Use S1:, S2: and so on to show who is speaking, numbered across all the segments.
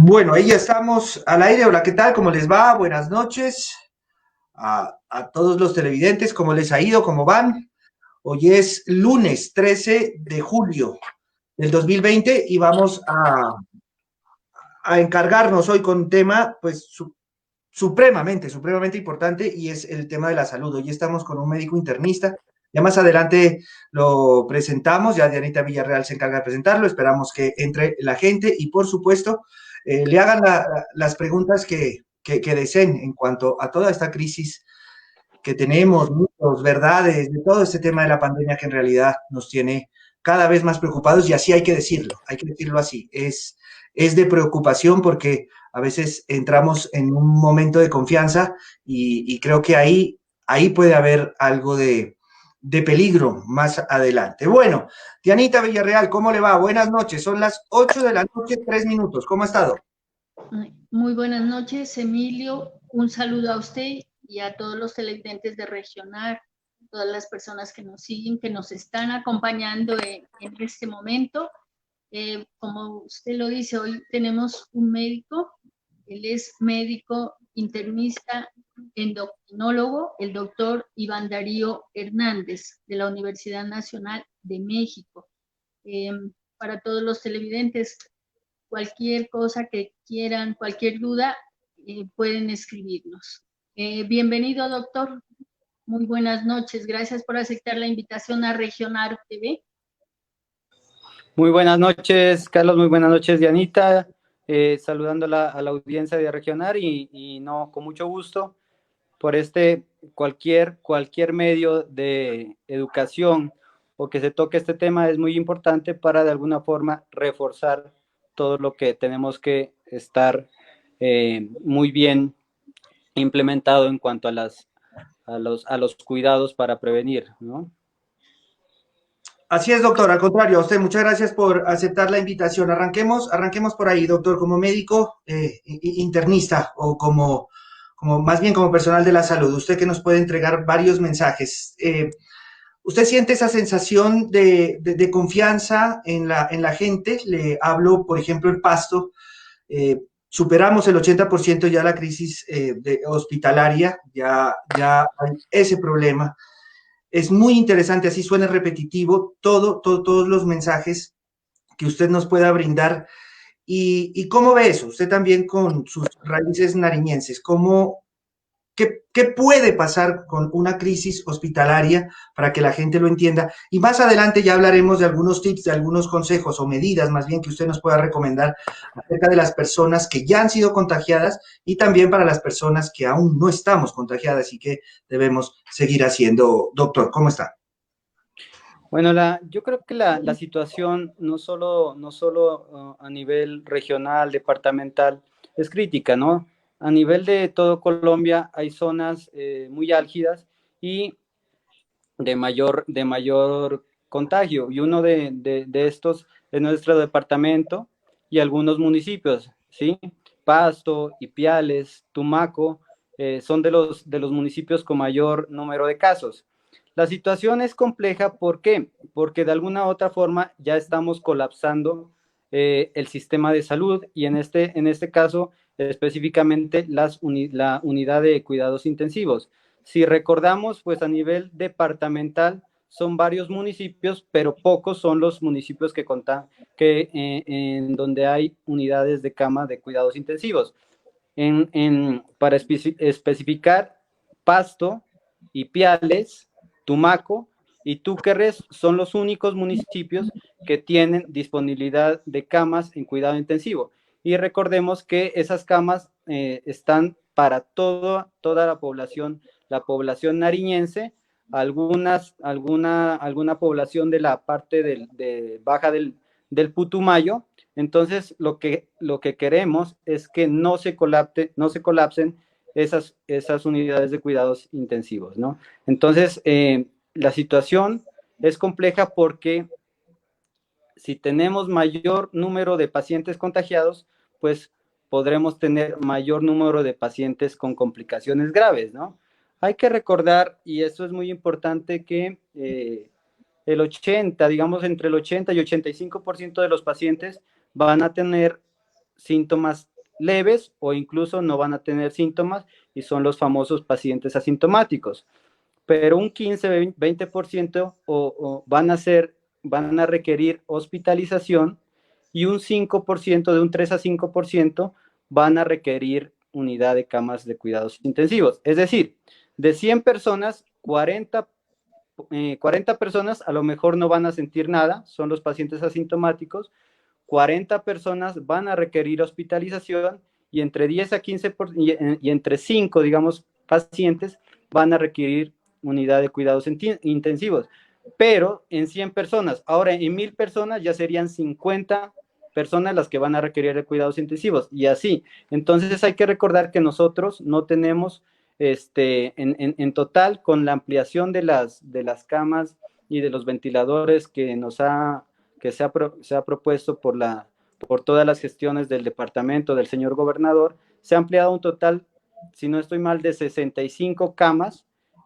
S1: Bueno, ahí ya estamos al aire. Hola, ¿qué tal? ¿Cómo les va? Buenas noches a todos los televidentes. ¿Cómo les ha ido? ¿Cómo van? Hoy es lunes 13 de julio del 2020 y vamos a encargarnos hoy con un tema pues supremamente importante y es el tema de la salud. Hoy estamos con un médico internista. Ya más adelante lo presentamos, ya Dianita Villarreal se encarga de presentarlo, esperamos que entre la gente y por supuesto le hagan las preguntas que deseen en cuanto a toda esta crisis que tenemos, mitos, verdades, de todo este tema de la pandemia que en realidad nos tiene cada vez más preocupados y así hay que decirlo así, es de preocupación porque a veces entramos en un momento de confianza y creo que ahí puede haber algo de peligro más adelante. Bueno, Dianita Villarreal, ¿cómo le va? Buenas noches, son las 8 de la noche, 3 minutos, ¿cómo ha estado?
S2: Muy buenas noches, Emilio. Un saludo a usted y a todos los televidentes de Regional, todas las personas que nos siguen, que nos están acompañando en este momento. Como usted lo dice, hoy tenemos un médico, él es médico internista, endocrinólogo, el doctor Iván Darío Hernández, de la Universidad Nacional de México. Eh, para todos los televidentes, cualquier cosa que quieran, cualquier duda, pueden escribirnos. Bienvenido, doctor. Muy buenas noches. Gracias por aceptar la invitación a Regional TV.
S3: Muy buenas noches, Carlos. Muy buenas noches, Dianita. Saludando a la audiencia de Regional y no, con mucho gusto por cualquier medio de educación o que se toque este tema es muy importante para de alguna forma reforzar todo lo que tenemos que estar muy bien implementado en cuanto a los cuidados para prevenir, ¿no?
S1: Así es, doctor. Al contrario, a usted muchas gracias por aceptar la invitación. Arranquemos por ahí, doctor, como médico internista o como más bien como personal de la salud. Usted que nos puede entregar varios mensajes. ¿Usted siente esa sensación de confianza en la gente? Le hablo, por ejemplo, en Pasto. Superamos el 80% ya la crisis hospitalaria, ya hay ese problema. Es muy interesante, así suena repetitivo, todos los mensajes que usted nos pueda brindar. ¿Y cómo ve eso? Usted también con sus raíces nariñenses, ¿qué puede pasar con una crisis hospitalaria para que la gente lo entienda? Y más adelante ya hablaremos de algunos tips, de algunos consejos o medidas más bien que usted nos pueda recomendar acerca de las personas que ya han sido contagiadas y también para las personas que aún no estamos contagiadas y que debemos seguir haciendo. Doctor, ¿cómo está?
S3: Bueno, yo creo que la situación no solo a nivel regional, departamental, es crítica, ¿no? A nivel de todo Colombia hay zonas muy álgidas y de mayor contagio, y uno de estos es nuestro departamento y algunos municipios, ¿sí? Pasto, Ipiales, Tumaco, son de los municipios con mayor número de casos. La situación es compleja, ¿por qué? Porque de alguna u otra forma ya estamos colapsando el sistema de salud y en este caso específicamente la unidad de cuidados intensivos. Si recordamos, pues a nivel departamental son varios municipios, pero pocos son los municipios en donde hay unidades de cama de cuidados intensivos. Para especificar, Pasto, Ipiales, Tumaco y Túquerres son los únicos municipios que tienen disponibilidad de camas en cuidado intensivo. Y recordemos que esas camas están para toda la población nariñense, alguna población de la parte baja del Putumayo. Entonces, lo que queremos es que no se colapsen esas unidades de cuidados intensivos, ¿no? Entonces, la situación es compleja porque si tenemos mayor número de pacientes contagiados, pues podremos tener mayor número de pacientes con complicaciones graves, ¿no? Hay que recordar, y eso es muy importante, que digamos entre el 80 y 85% de los pacientes van a tener síntomas leves o incluso no van a tener síntomas y son los famosos pacientes asintomáticos. Pero un 15-20% van a requerir hospitalización y un 5%, de un 3 a 5%, van a requerir unidad de camas de cuidados intensivos. Es decir, de 100 personas, 40 personas a lo mejor no van a sentir nada, son los pacientes asintomáticos, 40 personas van a requerir hospitalización y entre 10 a 15 y entre 5, digamos, pacientes van a requerir unidad de cuidados intensivos, pero en 100 personas. Ahora, en 1000 personas ya serían 50 personas las que van a requerir cuidados intensivos y así. Entonces hay que recordar que nosotros no tenemos en total, con la ampliación de las camas y de los ventiladores que se ha propuesto por todas las gestiones del departamento del señor gobernador, se ha ampliado un total, si no estoy mal, de 65 camas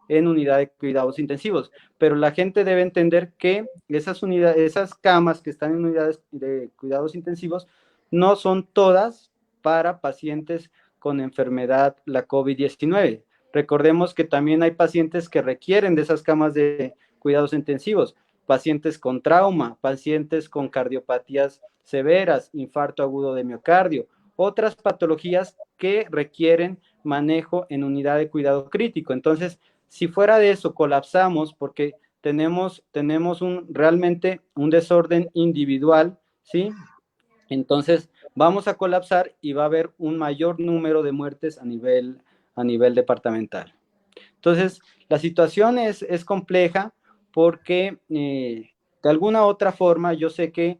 S3: en unidad de cuidados intensivos, pero la gente debe entender que esas camas que están en unidades de cuidados intensivos no son todas para pacientes con enfermedad, la COVID-19. Recordemos que también hay pacientes que requieren de esas camas de cuidados intensivos, pacientes con trauma, pacientes con cardiopatías severas, infarto agudo de miocardio, otras patologías que requieren manejo en unidad de cuidado crítico. Entonces, si fuera de eso colapsamos porque tenemos realmente un desorden individual, ¿sí? Entonces vamos a colapsar y va a haber un mayor número de muertes a nivel departamental. Entonces, la situación es compleja porque de alguna otra forma yo sé que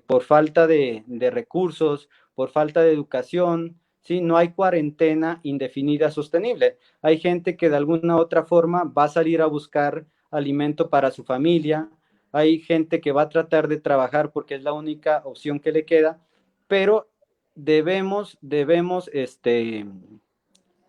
S3: por falta de recursos, por falta de educación, ¿sí? No hay cuarentena indefinida sostenible. Hay gente que de alguna otra forma va a salir a buscar alimento para su familia, hay gente que va a tratar de trabajar porque es la única opción que le queda, pero debemos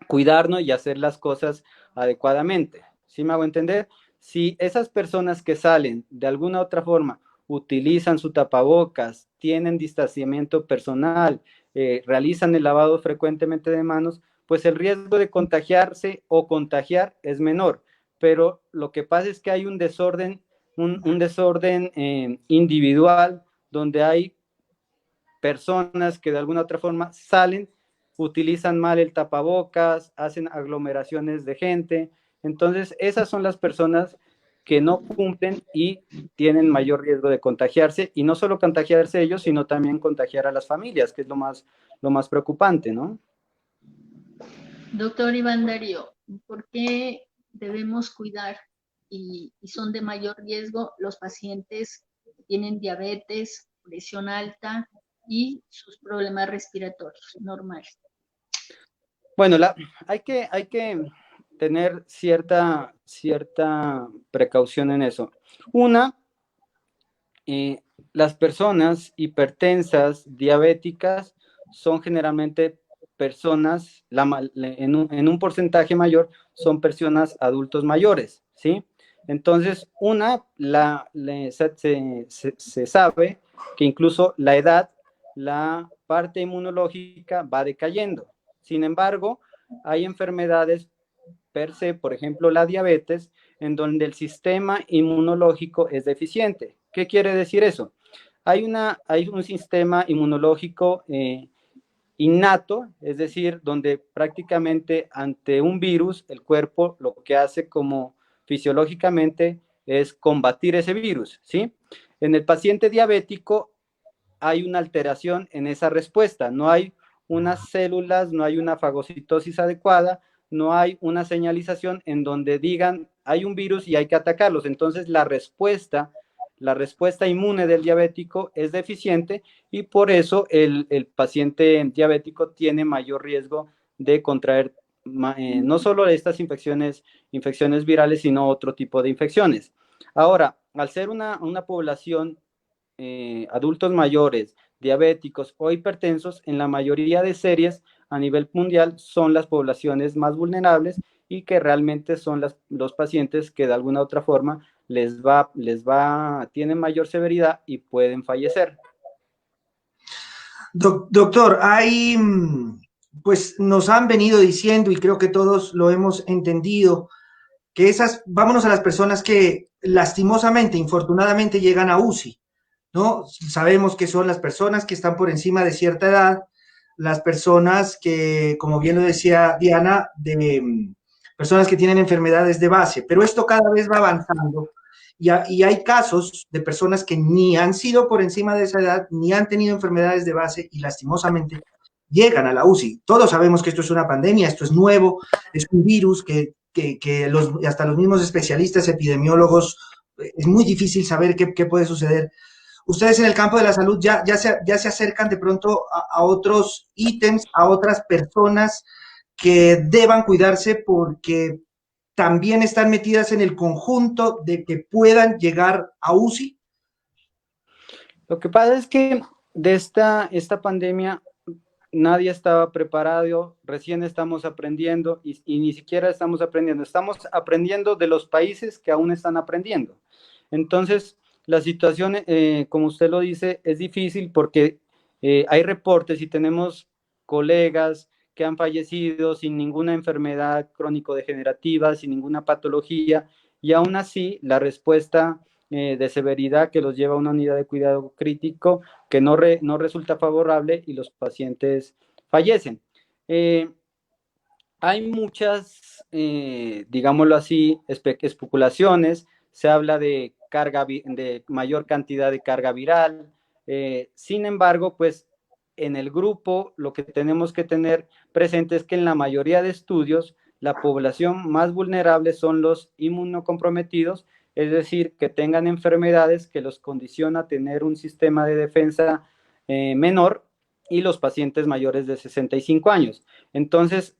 S3: cuidarnos y hacer las cosas adecuadamente. ¿Sí me hago entender? Si esas personas que salen de alguna otra forma utilizan su tapabocas, tienen distanciamiento personal, realizan el lavado frecuentemente de manos, pues el riesgo de contagiarse o contagiar es menor. Pero lo que pasa es que hay un desorden individual donde hay personas que de alguna otra forma salen, utilizan mal el tapabocas, hacen aglomeraciones de gente. Entonces, esas son las personas que no cumplen y tienen mayor riesgo de contagiarse, y no solo contagiarse ellos, sino también contagiar a las familias, que es lo más preocupante, ¿no?
S2: Doctor Iván Darío, ¿por qué debemos cuidar y son de mayor riesgo los pacientes que tienen diabetes, presión alta y sus problemas respiratorios normales?
S3: Bueno, hay que tener cierta precaución en eso. Una, las personas hipertensas, diabéticas, son generalmente personas, en un porcentaje mayor, son personas adultos mayores, ¿sí? Entonces, se sabe que incluso la edad, la parte inmunológica va decayendo. Sin embargo, hay enfermedades per se, por ejemplo, la diabetes, en donde el sistema inmunológico es deficiente. ¿Qué quiere decir eso? Hay un sistema inmunológico innato, es decir, donde prácticamente ante un virus el cuerpo lo que hace como fisiológicamente es combatir ese virus, ¿sí? En el paciente diabético hay una alteración en esa respuesta, no hay unas células, no hay una fagocitosis adecuada, no hay una señalización en donde digan hay un virus y hay que atacarlos. Entonces la respuesta inmune del diabético es deficiente y por eso el paciente diabético tiene mayor riesgo de contraer no solo estas infecciones virales, sino otro tipo de infecciones. Ahora, al ser una población adultos mayores, diabéticos o hipertensos, en la mayoría de series a nivel mundial son las poblaciones más vulnerables y que realmente son los pacientes que de alguna otra forma tienen mayor severidad y pueden fallecer.
S1: Doctor, hay, pues nos han venido diciendo, y creo que todos lo hemos entendido, que vámonos a las personas que lastimosamente, infortunadamente llegan a UCI, ¿no? Sabemos que son las personas que están por encima de cierta edad, las personas que, como bien lo decía Diana, personas que tienen enfermedades de base, pero esto cada vez va avanzando y hay casos de personas que ni han sido por encima de esa edad, ni han tenido enfermedades de base y lastimosamente llegan a la UCI. Todos sabemos que esto es una pandemia, esto es nuevo, es un virus que hasta los mismos especialistas epidemiólogos es muy difícil saber qué puede suceder. Ustedes en el campo de la salud ya se acercan de pronto a otros ítems, a otras personas que deban cuidarse porque también están metidas en el conjunto de que puedan llegar a UCI.
S3: Lo que pasa es que de esta pandemia nadie estaba preparado, recién estamos aprendiendo y ni siquiera estamos aprendiendo de los países que aún están aprendiendo. Entonces, la situación, como usted lo dice, es difícil porque hay reportes y tenemos colegas que han fallecido sin ninguna enfermedad crónico-degenerativa, sin ninguna patología, y aún así la respuesta de severidad que los lleva a una unidad de cuidado crítico que no resulta favorable y los pacientes fallecen. Hay muchas, digámoslo así, especulaciones, se habla de mayor cantidad de carga viral, sin embargo, pues en el grupo lo que tenemos que tener presente es que en la mayoría de estudios la población más vulnerable son los inmunocomprometidos, es decir, que tengan enfermedades que los condiciona a tener un sistema de defensa menor y los pacientes mayores de 65 años. Entonces,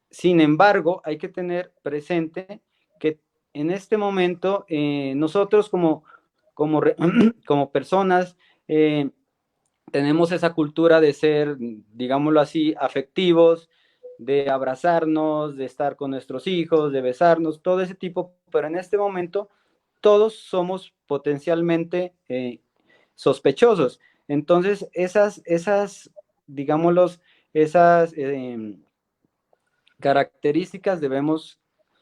S3: sin embargo, hay que tener presente que en este momento nosotros como personas tenemos esa cultura de ser, digámoslo así, afectivos, de abrazarnos, de estar con nuestros hijos, de besarnos, todo ese tipo, pero en este momento todos somos potencialmente sospechosos. Entonces, digámoslo, esas características debemos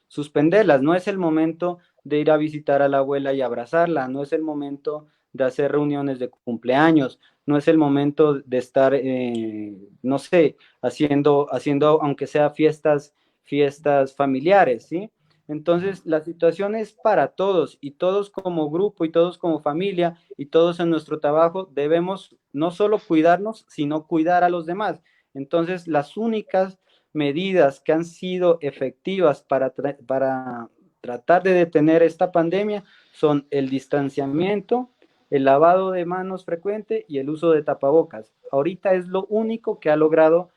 S3: suspenderlas. No es el momento de ir a visitar a la abuela y abrazarla, no es el momento de hacer reuniones de cumpleaños, no es el momento de estar, no sé, haciendo, aunque sea fiestas familiares, ¿sí? Entonces, la situación es para todos y todos como grupo y todos como familia y todos en nuestro trabajo debemos no solo cuidarnos, sino cuidar a los demás. Entonces, las únicas medidas que han sido efectivas para tratar de detener esta pandemia son el distanciamiento, el lavado de manos frecuente y el uso de tapabocas. Ahorita es lo único que ha logrado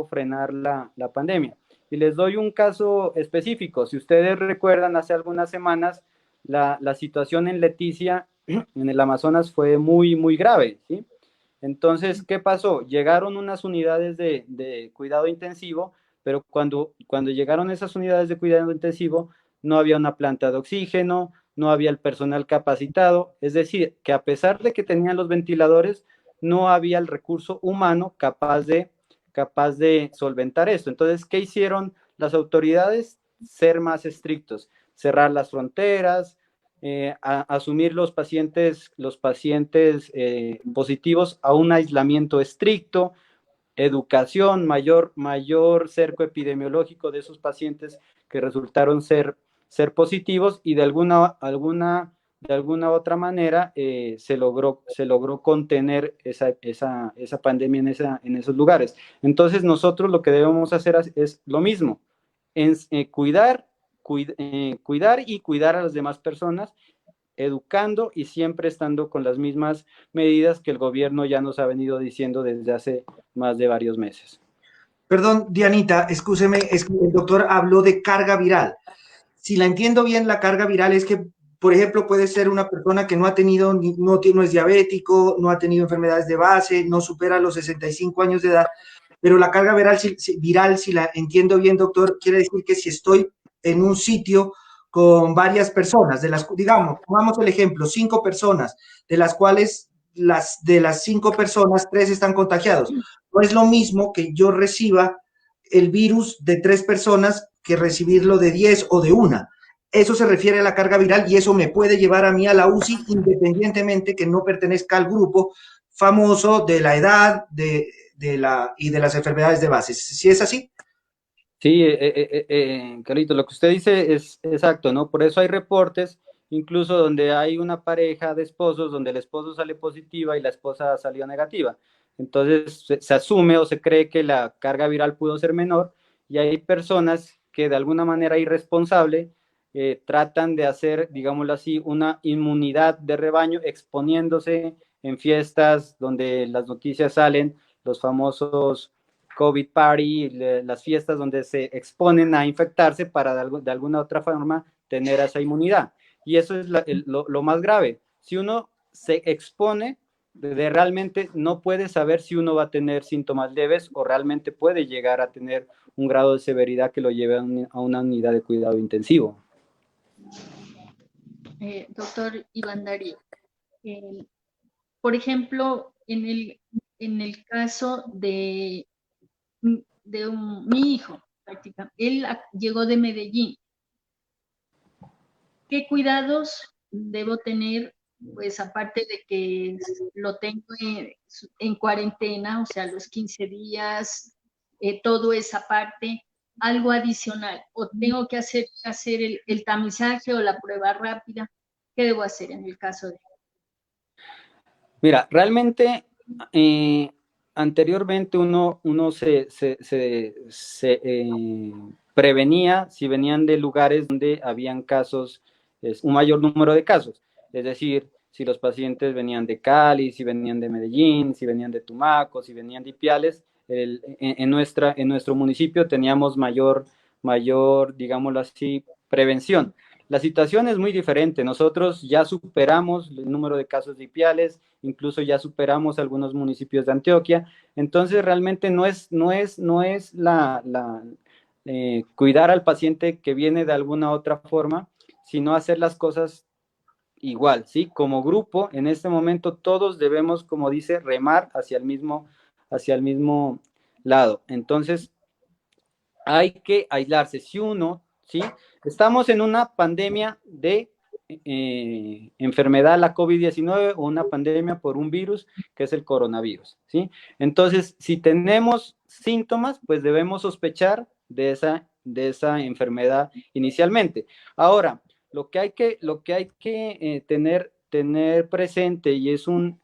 S3: frenar la pandemia. Y les doy un caso específico. Si ustedes recuerdan, hace algunas semanas, la situación en Leticia, en el Amazonas, fue muy, muy grave, ¿sí? Entonces, ¿qué pasó? Llegaron unas unidades de cuidado intensivo, pero cuando llegaron esas unidades de cuidado intensivo, no había una planta de oxígeno, no había el personal capacitado, es decir, que a pesar de que tenían los ventiladores, no había el recurso humano capaz de solventar esto. Entonces, ¿qué hicieron las autoridades? Ser más estrictos, cerrar las fronteras, asumir los pacientes positivos a un aislamiento estricto, educación, mayor cerco epidemiológico de esos pacientes que resultaron ser positivos y de alguna otra manera se logró contener esa pandemia en esos lugares. Entonces nosotros lo que debemos hacer es lo mismo, cuidar y cuidar a las demás personas, educando y siempre estando con las mismas medidas que el gobierno ya nos ha venido diciendo desde hace más de varios meses.
S1: Perdón, Dianita, escúcheme, es que el doctor habló de carga viral. Si la entiendo bien, la carga viral es que, por ejemplo, puede ser una persona que no ha tenido, no es diabético, no ha tenido enfermedades de base, no supera los 65 años de edad, pero la carga viral, si la entiendo bien, doctor, quiere decir que si estoy en un sitio con varias personas, digamos, pongamos el ejemplo, 5 personas, de las cuales de las 5 personas, 3 están contagiados. No es lo mismo que yo reciba el virus de 3 personas que recibirlo de 10 o de una. Eso se refiere a la carga viral y eso me puede llevar a mí a la UCI independientemente que no pertenezca al grupo famoso de la edad y de las enfermedades de base. ¿Sí es así?
S3: Sí, Carlito, lo que usted dice es exacto, ¿no? Por eso hay reportes, incluso donde hay una pareja de esposos, donde el esposo sale positiva y la esposa salió negativa. Entonces se asume o se cree que la carga viral pudo ser menor y hay personas que de alguna manera irresponsable tratan de hacer, digámoslo así, una inmunidad de rebaño exponiéndose en fiestas donde las noticias salen, los famosos COVID party, las fiestas donde se exponen a infectarse para de alguna otra forma tener esa inmunidad. Y eso es lo más grave. Si uno se expone, realmente no puede saber si uno va a tener síntomas leves o realmente puede llegar a tener un grado de severidad que lo lleve a una unidad de cuidado intensivo.
S2: Doctor Iván Darío, por ejemplo, en el caso de mi hijo, prácticamente, él llegó de Medellín. ¿Qué cuidados debo tener? Pues aparte de que lo tengo en cuarentena, o sea, los 15 días, todo esa parte, algo adicional, o tengo que hacer el tamizaje o la prueba rápida. ¿Qué debo hacer en el caso de?
S3: Mira, realmente anteriormente uno prevenía si venían de lugares donde habían casos, un mayor número de casos. Es decir, si los pacientes venían de Cali, si venían de Medellín, si venían de Tumaco, si venían de Ipiales, en nuestro municipio teníamos mayor, digámoslo así, prevención. La situación es muy diferente. Nosotros ya superamos el número de casos de Ipiales, incluso ya superamos algunos municipios de Antioquia. Entonces, realmente no es cuidar al paciente que viene de alguna otra forma, sino hacer las cosas igual, ¿sí? Como grupo, en este momento todos debemos, como dice, remar hacia el mismo lado. Entonces, hay que aislarse. Si uno, ¿sí? Estamos en una pandemia de enfermedad, la COVID-19, o una pandemia por un virus que es el coronavirus, ¿sí? Entonces, si tenemos síntomas, pues debemos sospechar de esa enfermedad inicialmente. Ahora, lo que hay que tener presente, y es un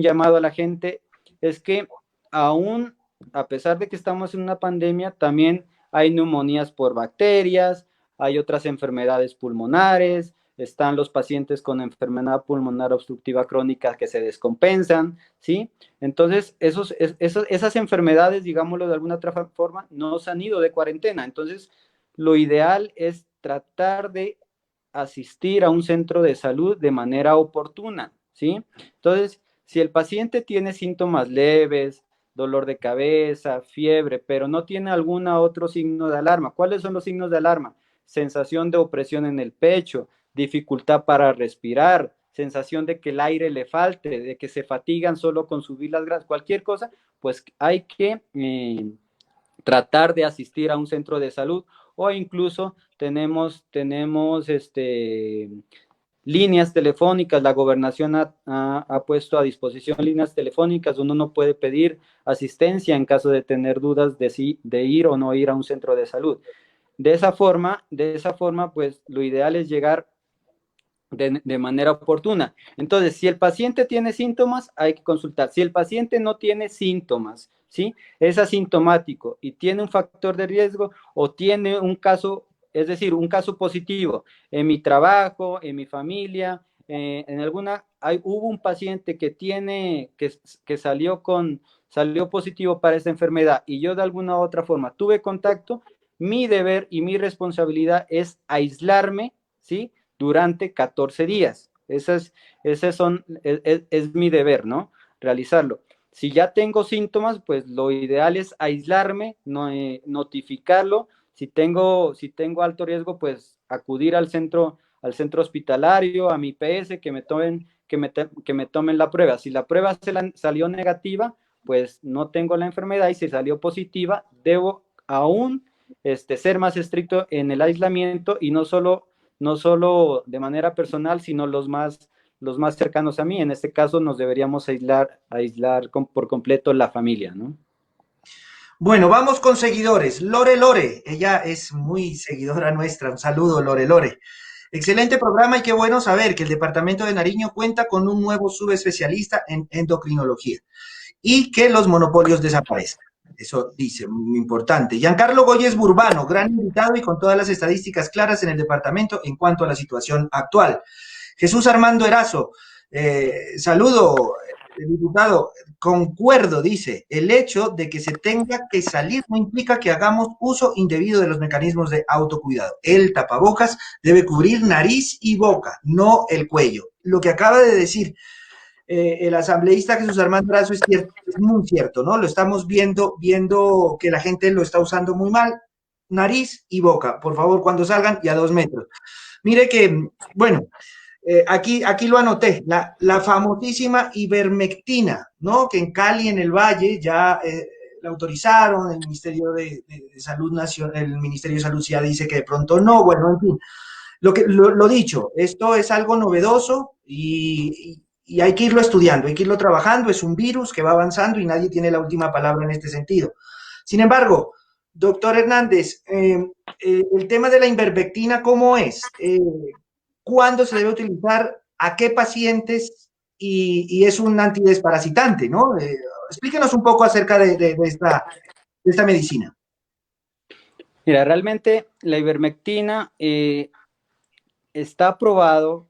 S3: llamado a la gente, es que aún, a pesar de que estamos en una pandemia, también hay neumonías por bacterias, hay otras enfermedades pulmonares, están los pacientes con enfermedad pulmonar obstructiva crónica que se descompensan, ¿sí? Entonces, esas enfermedades, digámoslo de alguna otra forma, no se han ido de cuarentena. Entonces, lo ideal es tratar de asistir a un centro de salud de manera oportuna, ¿sí? Entonces, si el paciente tiene síntomas leves, dolor de cabeza, fiebre, pero no tiene algún otro signo de alarma. ¿Cuáles son los signos de alarma? Sensación de opresión en el pecho, dificultad para respirar, sensación de que el aire le falte, de que se fatigan solo con subir las grasas, cualquier cosa, pues hay que tratar de asistir a un centro de salud, o incluso tenemos líneas telefónicas. La gobernación ha puesto a disposición líneas telefónicas donde uno puede pedir asistencia en caso de tener dudas de ir o no ir a un centro de salud. De esa forma, pues lo ideal es llegar de manera oportuna. Entonces, si el paciente tiene síntomas, hay que consultar. Si el paciente no tiene síntomas, ¿sí? Es asintomático y tiene un factor de riesgo o tiene un caso, es decir, un caso positivo en mi trabajo, en mi familia, hubo un paciente que salió positivo para esta enfermedad y yo de alguna u otra forma tuve contacto, mi deber y mi responsabilidad es aislarme, ¿sí? Durante 14 días. Es mi deber, ¿no? Realizarlo. Si ya tengo síntomas, pues lo ideal es aislarme, notificarlo. Si tengo alto riesgo, pues acudir al centro hospitalario, a mi IPS, que me tomen que me tomen la prueba. Si la prueba salió negativa, pues no tengo la enfermedad, y si salió positiva, debo aún ser más estricto en el aislamiento, y no solo de manera personal, sino los más cercanos a mí. En este caso nos deberíamos aislar por completo la familia, ¿no?
S1: Bueno, vamos con seguidores. Lore, ella es muy seguidora nuestra. Un saludo, Lore. Excelente programa y qué bueno saber que el departamento de Nariño cuenta con un nuevo subespecialista en endocrinología y que los monopolios desaparezcan. Eso dice, muy importante. Giancarlo Goyes Burbano, gran invitado y con todas las estadísticas claras en el departamento en cuanto a la situación actual. Jesús Armando Erazo, saludo, diputado, concuerdo, dice, el hecho de que se tenga que salir no implica que hagamos uso indebido de los mecanismos de autocuidado. El tapabocas debe cubrir nariz y boca, no el cuello. Lo que acaba de decir el asambleísta Jesús Armando Erazo es muy cierto, ¿no? Lo estamos viendo que la gente lo está usando muy mal. Nariz y boca, por favor, cuando salgan, y a 2 metros. Mire que, bueno, aquí lo anoté, la famosísima ivermectina, ¿no? Que en Cali, en el Valle, ya la autorizaron, el Ministerio de Salud Nacional, el Ministerio de Salud ya dice que de pronto no, bueno, en fin. Lo dicho, esto es algo novedoso y hay que irlo estudiando, hay que irlo trabajando, es un virus que va avanzando y nadie tiene la última palabra en este sentido. Sin embargo, doctor Hernández, el tema de la ivermectina, ¿cómo es? ¿Cuándo se debe utilizar? ¿A qué pacientes? Y es un antidesparasitante, ¿no? Explíquenos un poco acerca de esta medicina.
S3: Mira, realmente la ivermectina está aprobado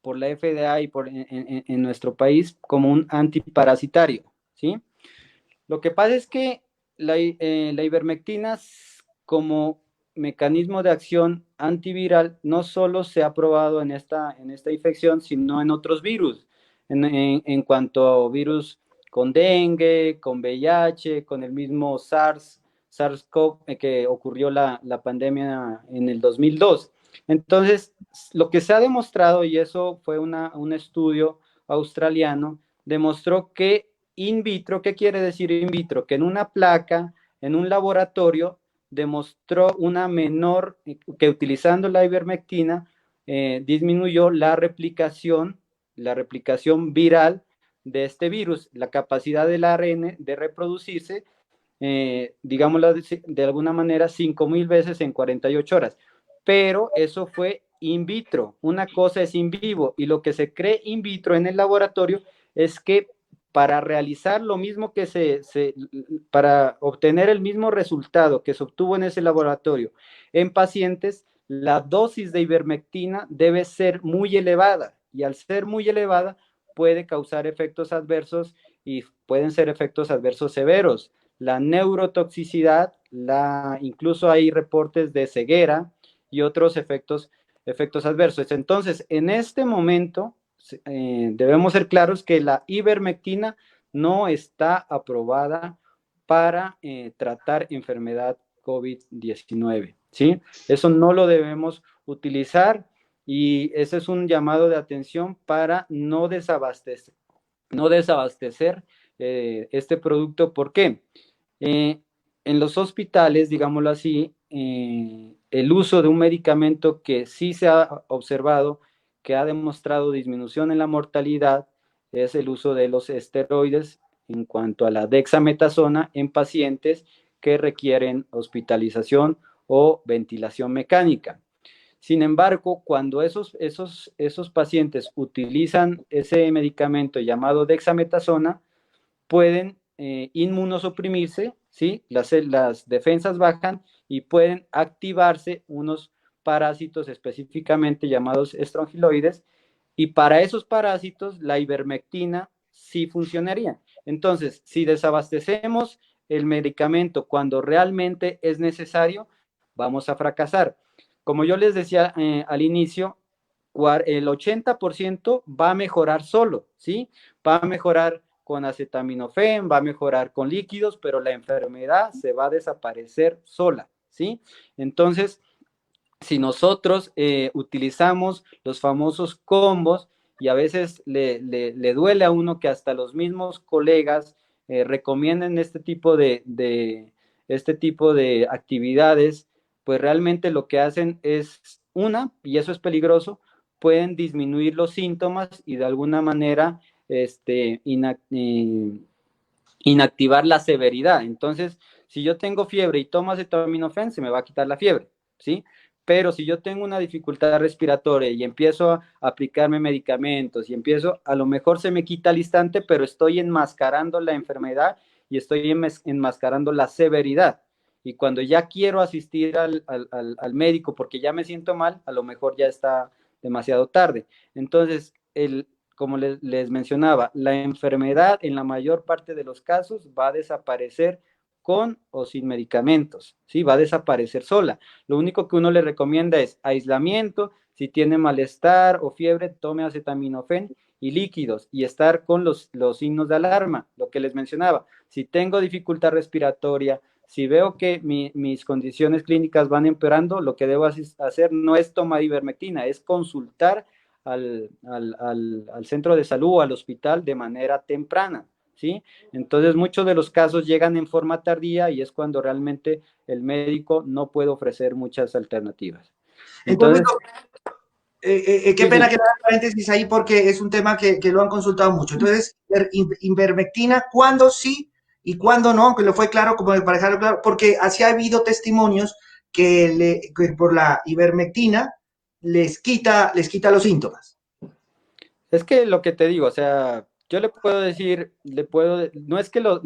S3: por la FDA y en nuestro país como un antiparasitario, ¿sí? Lo que pasa es que la ivermectina como mecanismo de acción antiviral no solo se ha probado en esta infección, sino en otros virus, en cuanto a virus con dengue, con VIH, con el mismo SARS-CoV que ocurrió la pandemia en el 2002. Entonces, lo que se ha demostrado, y eso fue un estudio australiano, demostró que in vitro, ¿qué quiere decir in vitro? Que en una placa, en un laboratorio, demostró que utilizando la ivermectina disminuyó la replicación viral de este virus, la capacidad del ARN de reproducirse, digámoslo de alguna manera, 5,000 veces en 48 horas. Pero eso fue in vitro, una cosa es in vivo, y lo que se cree in vitro en el laboratorio es que para realizar lo mismo para obtener el mismo resultado que se obtuvo en ese laboratorio en pacientes, la dosis de ivermectina debe ser muy elevada, y al ser muy elevada puede causar efectos adversos, y pueden ser efectos adversos severos. La neurotoxicidad, incluso hay reportes de ceguera y otros efectos adversos. Entonces, en este momento, debemos ser claros que la ivermectina no está aprobada para tratar enfermedad COVID-19, ¿sí? Eso no lo debemos utilizar, y ese es un llamado de atención para no desabastecer este producto. ¿Por qué? En los hospitales, digámoslo así, el uso de un medicamento que sí se ha observado que ha demostrado disminución en la mortalidad es el uso de los esteroides en cuanto a la dexametasona en pacientes que requieren hospitalización o ventilación mecánica. Sin embargo, cuando esos pacientes utilizan ese medicamento llamado dexametasona, pueden inmunosuprimirse, ¿sí? Las defensas bajan y pueden activarse unos parásitos específicamente llamados estrongiloides, y para esos parásitos la ivermectina sí funcionaría. Entonces, si desabastecemos el medicamento cuando realmente es necesario, vamos a fracasar. Como yo les decía al inicio, el 80% va a mejorar solo, ¿sí? Va a mejorar con acetaminofén, va a mejorar con líquidos, pero la enfermedad se va a desaparecer sola, ¿sí? Entonces, si nosotros utilizamos los famosos combos y a veces le duele a uno que hasta los mismos colegas recomienden este tipo de actividades, pues realmente lo que hacen es y eso es peligroso, pueden disminuir los síntomas y de alguna manera inactivar la severidad. Entonces, si yo tengo fiebre y tomo acetaminofén, se me va a quitar la fiebre, ¿sí? Pero si yo tengo una dificultad respiratoria y empiezo a aplicarme medicamentos y empiezo, a lo mejor se me quita al instante, pero estoy enmascarando la enfermedad y estoy enmascarando la severidad. Y cuando ya quiero asistir al médico porque ya me siento mal, a lo mejor ya está demasiado tarde. Entonces, como les mencionaba, la enfermedad en la mayor parte de los casos va a desaparecer con o sin medicamentos, ¿sí? Va a desaparecer sola. Lo único que uno le recomienda es aislamiento, si tiene malestar o fiebre, tome acetaminofén y líquidos y estar con los signos de alarma, lo que les mencionaba. Si tengo dificultad respiratoria, si veo que mis condiciones clínicas van empeorando, lo que debo hacer no es tomar ivermectina, es consultar al centro de salud o al hospital de manera temprana, ¿sí? Entonces, muchos de los casos llegan en forma tardía y es cuando realmente el médico no puede ofrecer muchas alternativas.
S1: Entonces,
S3: Entonces,
S1: qué
S3: sí,
S1: pena
S3: sí.
S1: que no haga paréntesis ahí porque es un tema que lo han consultado mucho. Entonces, ivermectina, ¿cuándo sí y cuándo no? Aunque lo fue claro, como para dejarlo claro, porque así ha habido testimonios que por la ivermectina les quita los síntomas.
S3: Es que lo que te digo, o sea, yo le puedo decir, no es que lo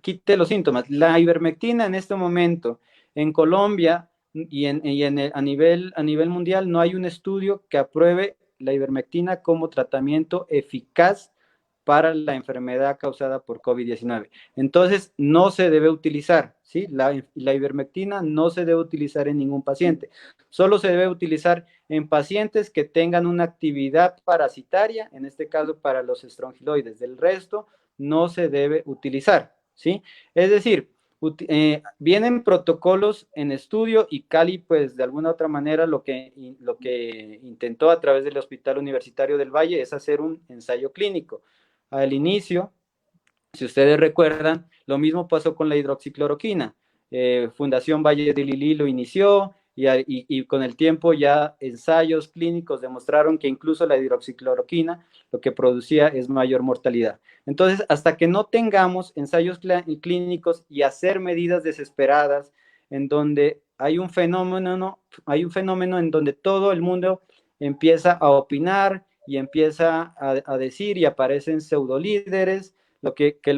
S3: quite los síntomas. La ivermectina en este momento en Colombia a nivel mundial no hay un estudio que apruebe la ivermectina como tratamiento eficaz para la enfermedad causada por COVID-19. Entonces, no se debe utilizar, ¿sí? La ivermectina no se debe utilizar en ningún paciente. Solo se debe utilizar en pacientes que tengan una actividad parasitaria, en este caso para los estrongiloides. Del resto, no se debe utilizar, ¿sí? Es decir, vienen protocolos en estudio y Cali, pues de alguna otra manera, lo que intentó a través del Hospital Universitario del Valle es hacer un ensayo clínico. Al inicio, si ustedes recuerdan, lo mismo pasó con la hidroxicloroquina. Fundación Valle de Lili lo inició y con el tiempo ya ensayos clínicos demostraron que incluso la hidroxicloroquina lo que producía es mayor mortalidad. Entonces, hasta que no tengamos ensayos clínicos y hacer medidas desesperadas en donde hay un fenómeno en donde todo el mundo empieza a opinar y empieza a decir y aparecen pseudolíderes lo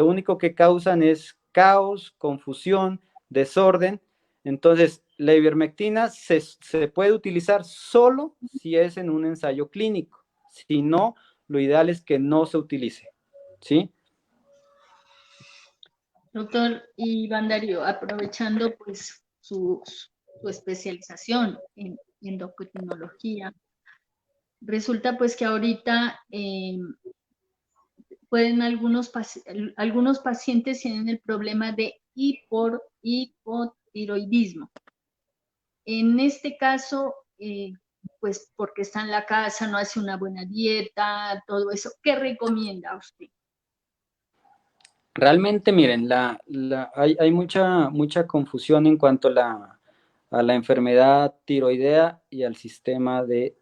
S3: único que causan es caos, confusión, desorden. Entonces, la ivermectina se puede utilizar solo si es en un ensayo clínico. Si no, lo ideal es que no se utilice. ¿Sí?
S2: Doctor Iván Darío, aprovechando pues su especialización en endocrinología, resulta pues que ahorita pueden algunos pacientes tienen el problema de hipotiroidismo. En este caso, pues porque está en la casa, no hace una buena dieta, todo eso, ¿qué recomienda usted?
S3: Realmente, miren, hay mucha confusión en cuanto a la enfermedad tiroidea y al sistema de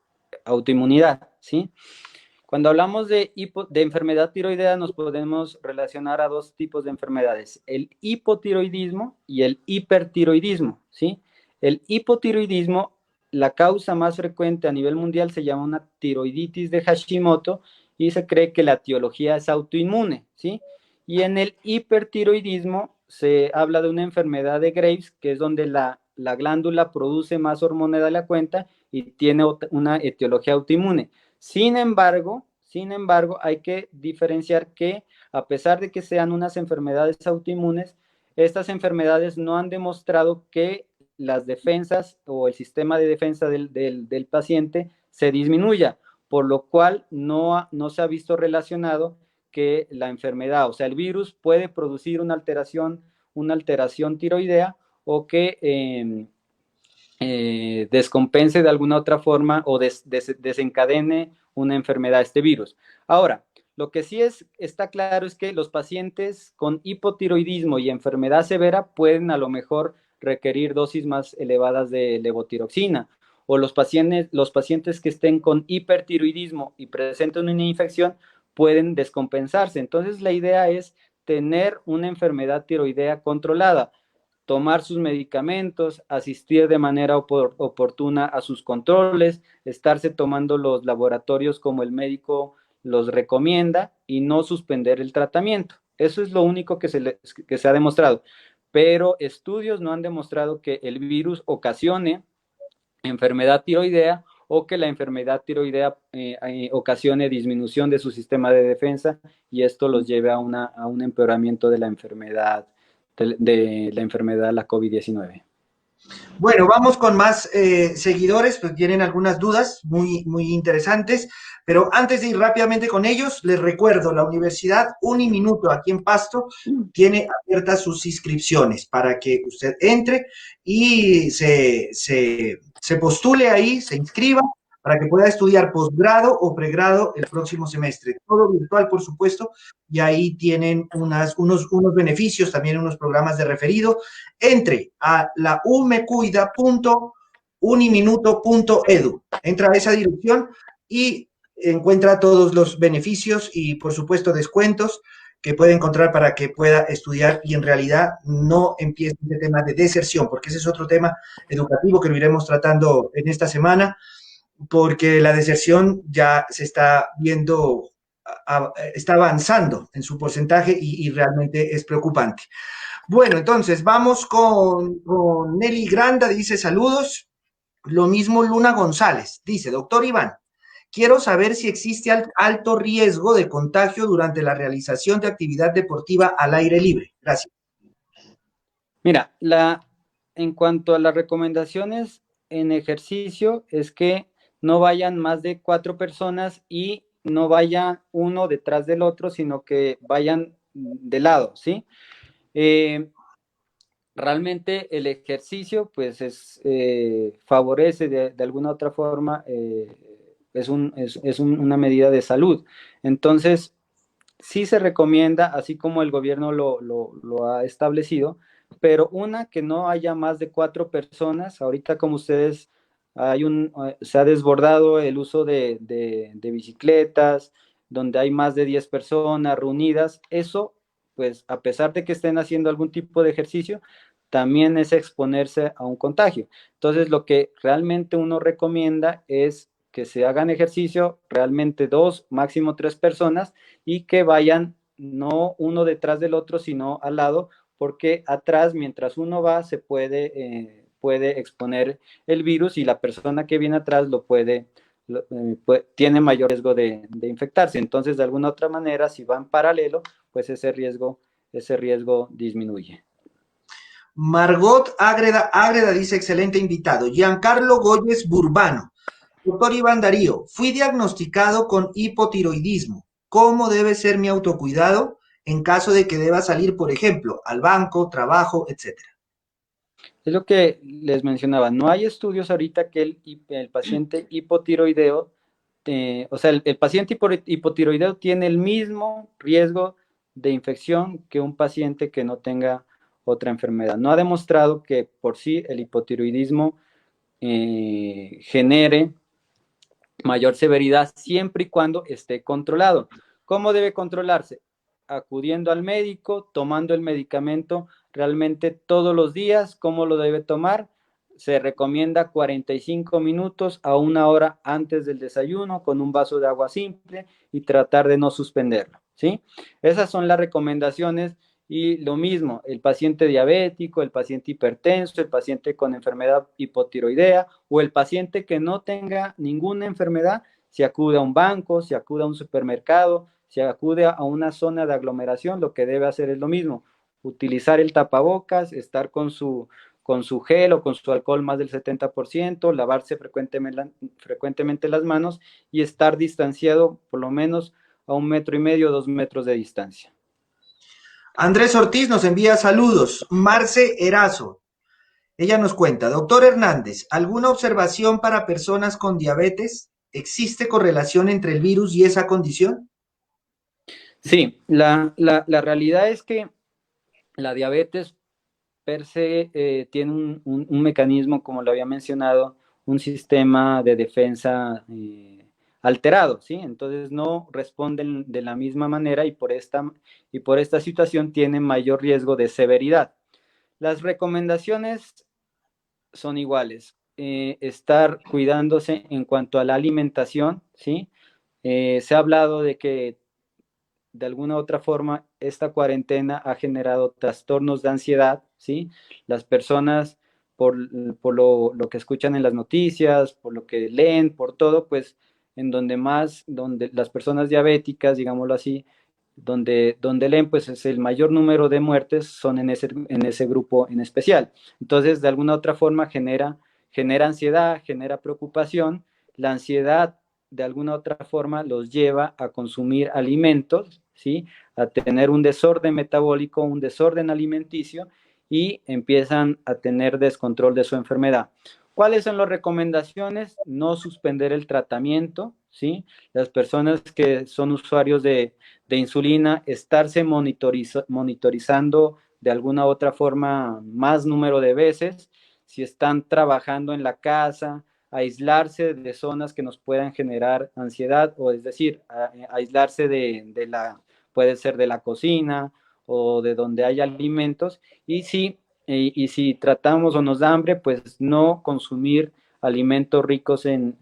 S3: autoinmunidad, ¿sí? Cuando hablamos de enfermedad tiroidea, nos podemos relacionar a dos tipos de enfermedades, el hipotiroidismo y el hipertiroidismo, ¿sí? El hipotiroidismo, la causa más frecuente a nivel mundial se llama una tiroiditis de Hashimoto y se cree que la etiología es autoinmune, ¿sí? Y en el hipertiroidismo se habla de una enfermedad de Graves, que es donde la glándula produce más hormona de la cuenta y tiene una etiología autoinmune. Sin embargo, hay que diferenciar que a pesar de que sean unas enfermedades autoinmunes, estas enfermedades no han demostrado que las defensas o el sistema de defensa del paciente se disminuya, por lo cual no se ha visto relacionado que la enfermedad, o sea, el virus puede producir una alteración tiroidea o que descompense de alguna otra forma o desencadene una enfermedad, este virus. Ahora, lo que sí está claro es que los pacientes con hipotiroidismo y enfermedad severa pueden a lo mejor requerir dosis más elevadas de levotiroxina, o los pacientes que estén con hipertiroidismo y presenten una infección pueden descompensarse. Entonces, la idea es tener una enfermedad tiroidea controlada, tomar sus medicamentos, asistir de manera oportuna a sus controles, estarse tomando los laboratorios como el médico los recomienda y no suspender el tratamiento. Eso es lo único que se ha demostrado. Pero estudios no han demostrado que el virus ocasione enfermedad tiroidea o que la enfermedad tiroidea ocasione disminución de su sistema de defensa y esto los lleve a un empeoramiento de la enfermedad, la COVID-19.
S1: Bueno, vamos con más seguidores, pues tienen algunas dudas muy, muy interesantes, pero antes de ir rápidamente con ellos, les recuerdo, la Universidad Uniminuto aquí en Pasto tiene abiertas sus inscripciones para que usted entre y se postule ahí, se inscriba para que pueda estudiar posgrado o pregrado el próximo semestre. Todo virtual, por supuesto, y ahí tienen unos beneficios, también unos programas de referido. Entre a la umecuida.uniminuto.edu. Entra a esa dirección y encuentra todos los beneficios y, por supuesto, descuentos que puede encontrar para que pueda estudiar y en realidad no empiece este tema de deserción, porque ese es otro tema educativo que lo iremos tratando en esta semana, porque la deserción ya se está viendo, está avanzando en su porcentaje y realmente es preocupante. Bueno, entonces vamos con Nelly Granda, dice saludos. Lo mismo Luna González, dice, doctor Iván, quiero saber si existe alto riesgo de contagio durante la realización de actividad deportiva al aire libre. Gracias.
S3: Mira, en cuanto a las recomendaciones en ejercicio, es que no vayan más de 4 personas y no vaya uno detrás del otro, sino que vayan de lado, ¿sí? Realmente el ejercicio, pues, favorece de alguna otra forma, es una medida de salud. Entonces, sí se recomienda, así como el gobierno lo ha establecido, pero que no haya más de 4 personas. Ahorita, como ustedes, se ha desbordado el uso de bicicletas, donde hay más de 10 personas reunidas. Eso, pues, a pesar de que estén haciendo algún tipo de ejercicio, también es exponerse a un contagio. Entonces, lo que realmente uno recomienda es que se hagan ejercicio realmente 2, máximo 3 personas y que vayan no uno detrás del otro, sino al lado, porque atrás, mientras uno va, se puede exponer el virus y la persona que viene atrás tiene mayor riesgo de infectarse. Entonces, de alguna otra manera, si van paralelo, pues ese riesgo disminuye.
S1: Margot Ágreda dice, excelente invitado. Giancarlo Goyes Burbano. Doctor Iván Darío, fui diagnosticado con hipotiroidismo. ¿Cómo debe ser mi autocuidado en caso de que deba salir, por ejemplo, al banco, trabajo, etcétera?
S3: Es lo que les mencionaba. No hay estudios ahorita que el paciente hipotiroideo, el paciente hipotiroideo tiene el mismo riesgo de infección que un paciente que no tenga otra enfermedad. No ha demostrado que por sí el hipotiroidismo genere mayor severidad siempre y cuando esté controlado. ¿Cómo debe controlarse? Acudiendo al médico, tomando el medicamento realmente todos los días. ¿Cómo lo debe tomar? Se recomienda 45 minutos a 1 hora antes del desayuno con un vaso de agua simple y tratar de no suspenderlo, ¿sí? Esas son las recomendaciones. Y lo mismo, el paciente diabético, el paciente hipertenso, el paciente con enfermedad hipotiroidea o el paciente que no tenga ninguna enfermedad, si acude a un banco, si acude a un supermercado, si acude a una zona de aglomeración, lo que debe hacer es lo mismo, utilizar el tapabocas, estar con su gel o con su alcohol más del 70%, lavarse frecuentemente las manos y estar distanciado por lo menos a 1,5 metros, 2 metros de distancia.
S1: Andrés Ortiz nos envía saludos. Marce Erazo. Ella nos cuenta, doctor Hernández, ¿alguna observación para personas con diabetes? ¿Existe correlación entre el virus y esa condición?
S3: Sí, la realidad es que la diabetes per se tiene un mecanismo, como lo había mencionado, un sistema de defensa alterado, ¿sí? Entonces no responden de la misma manera y por esta situación tienen mayor riesgo de severidad. Las recomendaciones son iguales. Estar cuidándose en cuanto a la alimentación, ¿sí? Se ha hablado de que de alguna u otra forma esta cuarentena ha generado trastornos de ansiedad, ¿sí? Las personas, por, por lo que escuchan en las noticias, por lo que leen, por todo, pues en donde más, donde las personas diabéticas, digámoslo así, donde leen, pues es el mayor número de muertes son en ese grupo en especial. Entonces, de alguna u otra forma genera ansiedad, genera preocupación. La ansiedad, de alguna u otra forma, los lleva a consumir alimentos, ¿sí? A tener un desorden metabólico, un desorden alimenticio y empiezan a tener descontrol de su enfermedad. ¿Cuáles son las recomendaciones? No suspender el tratamiento, ¿sí? Las personas que son usuarios de insulina, estarse monitorizando de alguna u otra forma más número de veces, si están trabajando en la casa, aislarse de zonas que nos puedan generar ansiedad, o es decir, aislarse puede ser de la cocina o de donde hay alimentos, y si tratamos o nos da hambre, pues no consumir alimentos ricos en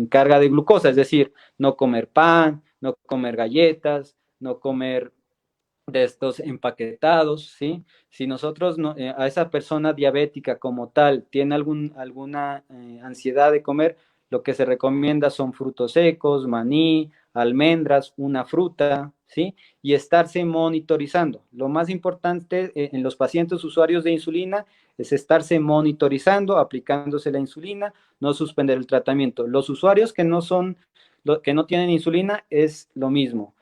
S3: carga de glucosa, es decir, no comer pan, no comer galletas, no comer de estos empaquetados, ¿sí? Si nosotros a esa persona diabética como tal tiene alguna ansiedad de comer, lo que se recomienda son frutos secos, maní, almendras, una fruta, ¿sí? Y estarse monitorizando. Lo más importante en los pacientes usuarios de insulina es estarse monitorizando, aplicándose la insulina, no suspender el tratamiento. Los usuarios que no tienen insulina es lo mismo.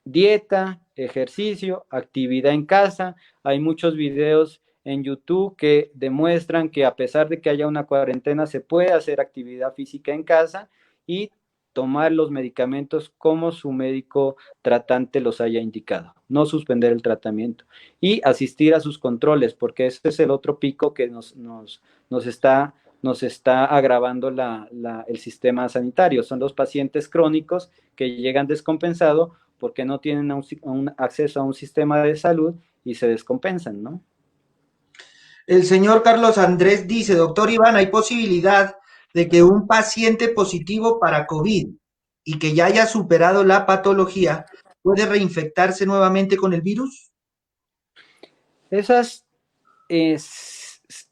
S3: Dieta, ejercicio, actividad en casa. Hay muchos videos en YouTube que demuestran que a pesar de que haya una cuarentena se puede hacer actividad física en casa y tomar los medicamentos como su médico tratante los haya indicado, no suspender el tratamiento y asistir a sus controles, porque ese es el otro pico que nos está agravando el sistema sanitario. Son los pacientes crónicos que llegan descompensados porque no tienen un acceso a un sistema de salud y se descompensan, ¿no?
S1: El señor Carlos Andrés dice, doctor Iván, ¿hay posibilidad de que un paciente positivo para COVID y que ya haya superado la patología puede reinfectarse nuevamente con el virus?
S3: Esas,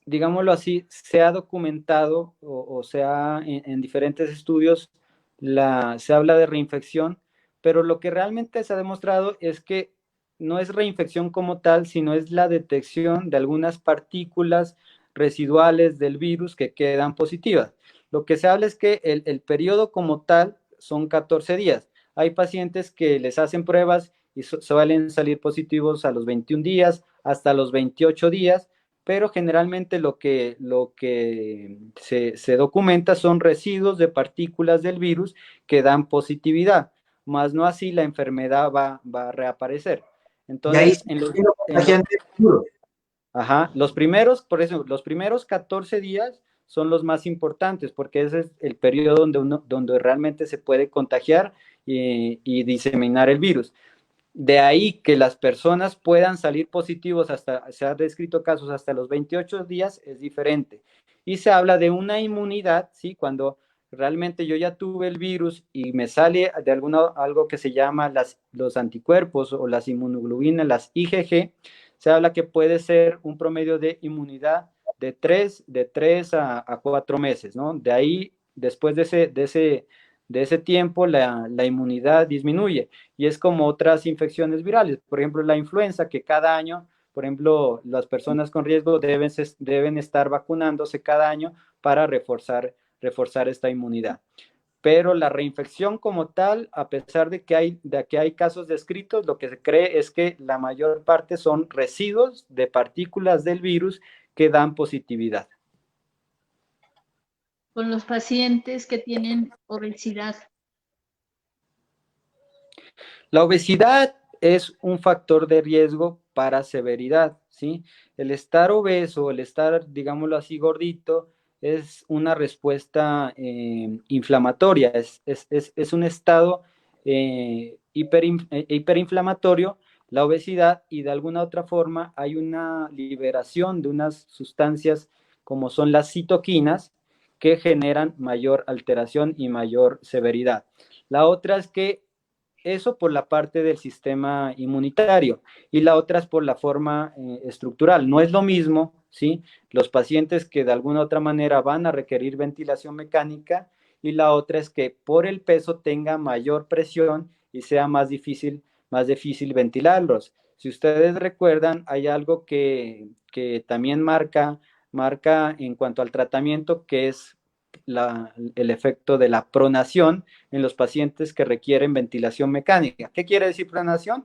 S3: digámoslo así, se ha documentado o en diferentes estudios, se habla de reinfección, pero lo que realmente se ha demostrado es que no es reinfección como tal, sino es la detección de algunas partículas residuales del virus que quedan positivas. Lo que se habla es que el periodo como tal son 14 días. Hay pacientes que les hacen pruebas y suelen salir positivos a los 21 días, hasta los 28 días, pero generalmente lo que se documenta son residuos de partículas del virus que dan positividad, más no así la enfermedad va a reaparecer.
S1: Y ahí
S3: Entonces,
S1: sí lo contagiante es duro.
S3: ajá, por eso, los primeros 14 días son los más importantes, porque ese es el periodo donde realmente se puede contagiar y diseminar el virus. De ahí que las personas puedan salir positivos se han descrito casos hasta los 28 días, es diferente. Y se habla de una inmunidad, ¿sí? Cuando realmente yo ya tuve el virus y me sale de algo que se llama los anticuerpos o las inmunoglobulinas, las IgG, se habla que puede ser un promedio de inmunidad de tres a 4 meses, ¿no? De ahí, después de ese tiempo, la inmunidad disminuye y es como otras infecciones virales, por ejemplo, la influenza, que cada año, por ejemplo, las personas con riesgo deben estar vacunándose cada año para reforzar esta inmunidad. pero la reinfección como tal, a pesar de que hay casos descritos, lo que se cree es que la mayor parte son residuos de partículas del virus que dan positividad.
S2: Con los pacientes que tienen obesidad.
S3: La obesidad es un factor de riesgo para severidad, ¿sí? El estar obeso, el estar, digámoslo así, gordito, es una respuesta inflamatoria, es un estado hiperinflamatorio, la obesidad, y de alguna otra forma hay una liberación de unas sustancias como son las citoquinas que generan mayor alteración y mayor severidad. La otra es que eso por la parte del sistema inmunitario y la otra es por la forma estructural. No es lo mismo, ¿sí? Los pacientes que de alguna otra manera van a requerir ventilación mecánica y la otra es que por el peso tenga mayor presión y sea más difícil ventilarlos. Si ustedes recuerdan, hay algo que también marca en cuanto al tratamiento, que es el efecto de la pronación en los pacientes que requieren ventilación mecánica. ¿Qué quiere decir pronación?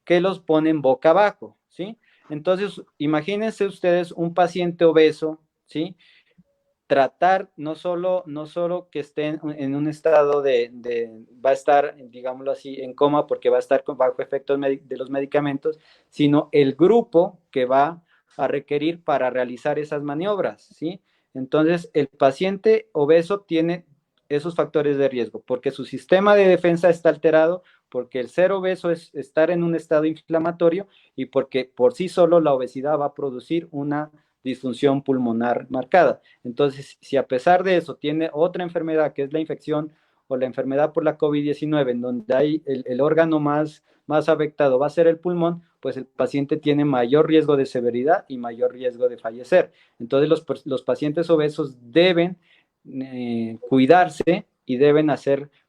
S3: Que los ponen boca abajo, ¿sí? Entonces, imagínense ustedes un paciente obeso, ¿sí? Tratar no solo que esté en un estado va a estar, digámoslo así, en coma porque va a estar bajo efectos de los medicamentos, sino el grupo que va a requerir para realizar esas maniobras, ¿sí? Entonces, el paciente obeso tiene esos factores de riesgo, porque su sistema de defensa está alterado, porque el ser obeso es estar en un estado inflamatorio y porque por sí solo la obesidad va a producir una disfunción pulmonar marcada. Entonces, si a pesar de eso tiene otra enfermedad que es la infección o la enfermedad por la COVID-19, en donde hay el órgano más afectado va a ser el pulmón, pues el paciente tiene mayor riesgo de severidad y mayor riesgo de fallecer. Entonces, los pacientes obesos deben cuidarse y deben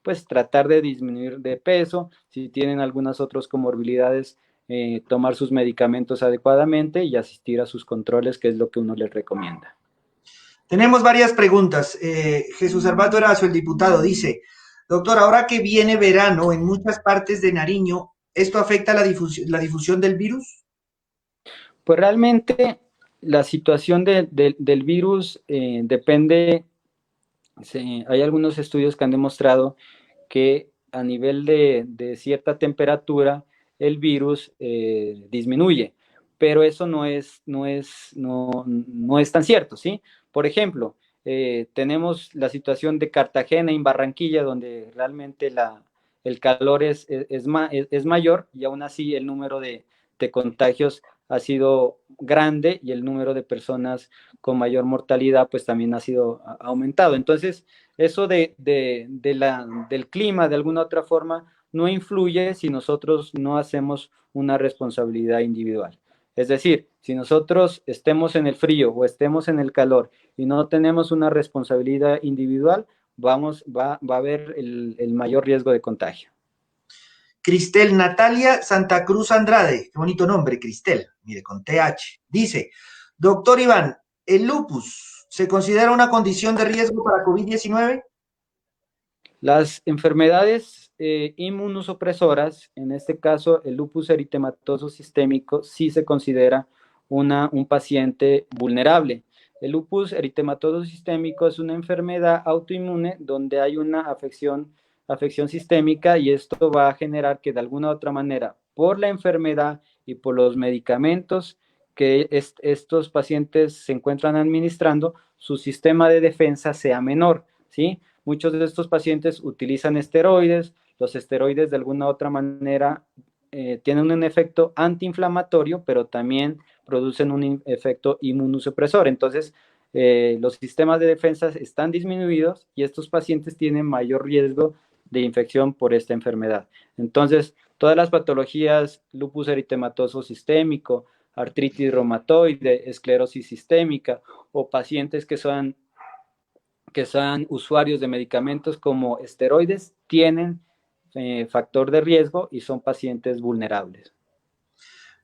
S3: pues tratar de disminuir de peso. Si tienen algunas otras comorbilidades, tomar sus medicamentos adecuadamente y asistir a sus controles, que es lo que uno les recomienda.
S1: Tenemos varias preguntas. Jesús Arbato Erazo, el diputado, dice: doctor, ahora que viene verano en muchas partes de Nariño, ¿esto afecta la difusión del virus?
S3: Pues realmente la situación del virus depende. Hay algunos estudios que han demostrado que a nivel de cierta temperatura el virus disminuye, pero eso no es tan cierto, ¿sí? Por ejemplo, tenemos la situación de Cartagena y Barranquilla, donde realmente el calor es mayor y aún así el número de contagios ha sido grande y el número de personas con mayor mortalidad pues también ha sido aumentado. Entonces, eso del clima de alguna otra forma no influye si nosotros no hacemos una responsabilidad individual. Es decir, si nosotros estemos en el frío o estemos en el calor y no tenemos una responsabilidad individual, va a haber el mayor riesgo de contagio.
S1: Cristel Natalia Santa Cruz Andrade, qué bonito nombre, Cristel, mire, con TH. Dice: doctor Iván, ¿el lupus se considera una condición de riesgo para COVID-19?
S3: Las enfermedades inmunosupresoras, en este caso el lupus eritematoso sistémico, sí se considera un paciente vulnerable. El lupus eritematoso sistémico es una enfermedad autoinmune donde hay una afección sistémica y esto va a generar que de alguna u otra manera, por la enfermedad y por los medicamentos que estos pacientes se encuentran administrando, su sistema de defensa sea menor, ¿sí? Muchos de estos pacientes utilizan esteroides. Los esteroides de alguna u otra manera tienen un efecto antiinflamatorio, pero también producen un efecto inmunosupresor. Entonces, los sistemas de defensa están disminuidos y estos pacientes tienen mayor riesgo de infección por esta enfermedad. Entonces, todas las patologías, lupus eritematoso sistémico, artritis reumatoide, esclerosis sistémica o pacientes que sean usuarios de medicamentos como esteroides, tienen factor de riesgo y son pacientes vulnerables.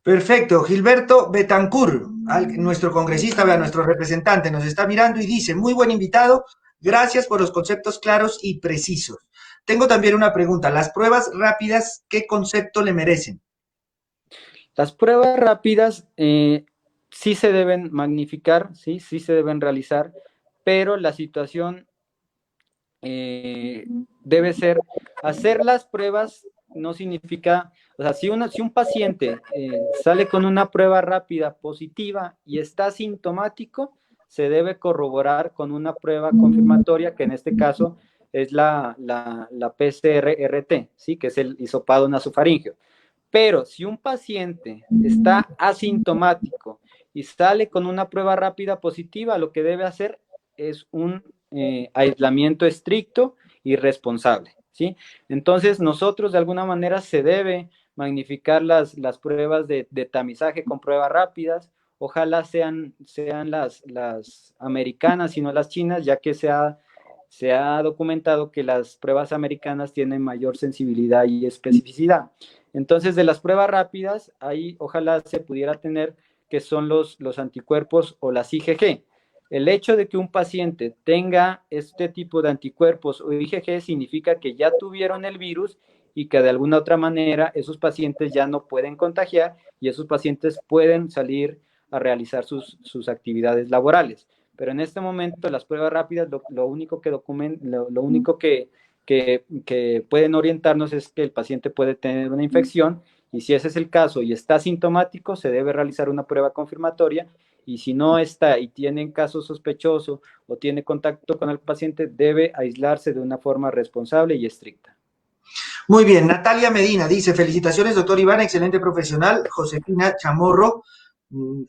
S1: Perfecto. Gilberto Betancur, nuestro congresista, nuestro representante, nos está mirando y dice: muy buen invitado, Gracias por los conceptos claros y precisos. Tengo también una pregunta. ¿Las pruebas rápidas qué concepto le merecen?
S3: Las pruebas rápidas sí se deben magnificar, sí se deben realizar, pero la situación debe ser, hacer las pruebas no significa, o sea, si un paciente sale con una prueba rápida positiva y está asintomático, se debe corroborar con una prueba confirmatoria, que en este caso es la PCR-RT, ¿sí? Que es el hisopado nasofaríngeo. Pero si un paciente está asintomático y sale con una prueba rápida positiva, lo que debe hacer es un aislamiento estricto y responsable, ¿sí? Entonces, nosotros de alguna manera se debe magnificar las pruebas de tamizaje con pruebas rápidas, ojalá sean las americanas y no las chinas, ya que se ha documentado que las pruebas americanas tienen mayor sensibilidad y especificidad. Entonces, de las pruebas rápidas, ahí ojalá se pudiera tener que son los anticuerpos o las IgG. El hecho de que un paciente tenga este tipo de anticuerpos o IgG significa que ya tuvieron el virus y que de alguna otra manera esos pacientes ya no pueden contagiar y esos pacientes pueden salir a realizar sus actividades laborales. Pero en este momento las pruebas rápidas lo único que pueden orientarnos es que el paciente puede tener una infección y si ese es el caso y está asintomático, se debe realizar una prueba confirmatoria y si no está y tiene caso sospechoso o tiene contacto con el paciente, debe aislarse de una forma responsable y estricta.
S1: Muy bien, Natalia Medina dice, felicitaciones, doctor Iván, excelente profesional. Josefina Chamorro,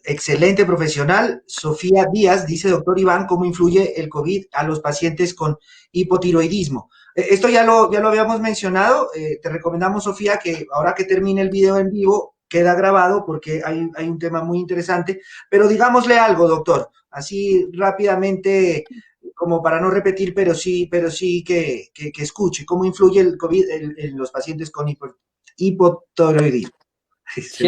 S1: excelente profesional. Sofía Díaz dice, doctor Iván, ¿cómo influye el COVID a los pacientes con hipotiroidismo? Esto ya lo habíamos mencionado. Te recomendamos, Sofía, que ahora que termine el video en vivo, queda grabado porque hay un tema muy interesante. Pero digámosle algo, doctor, así rápidamente como para no repetir, pero sí que escuche cómo influye el COVID en los pacientes con hipotiroidismo.
S3: Si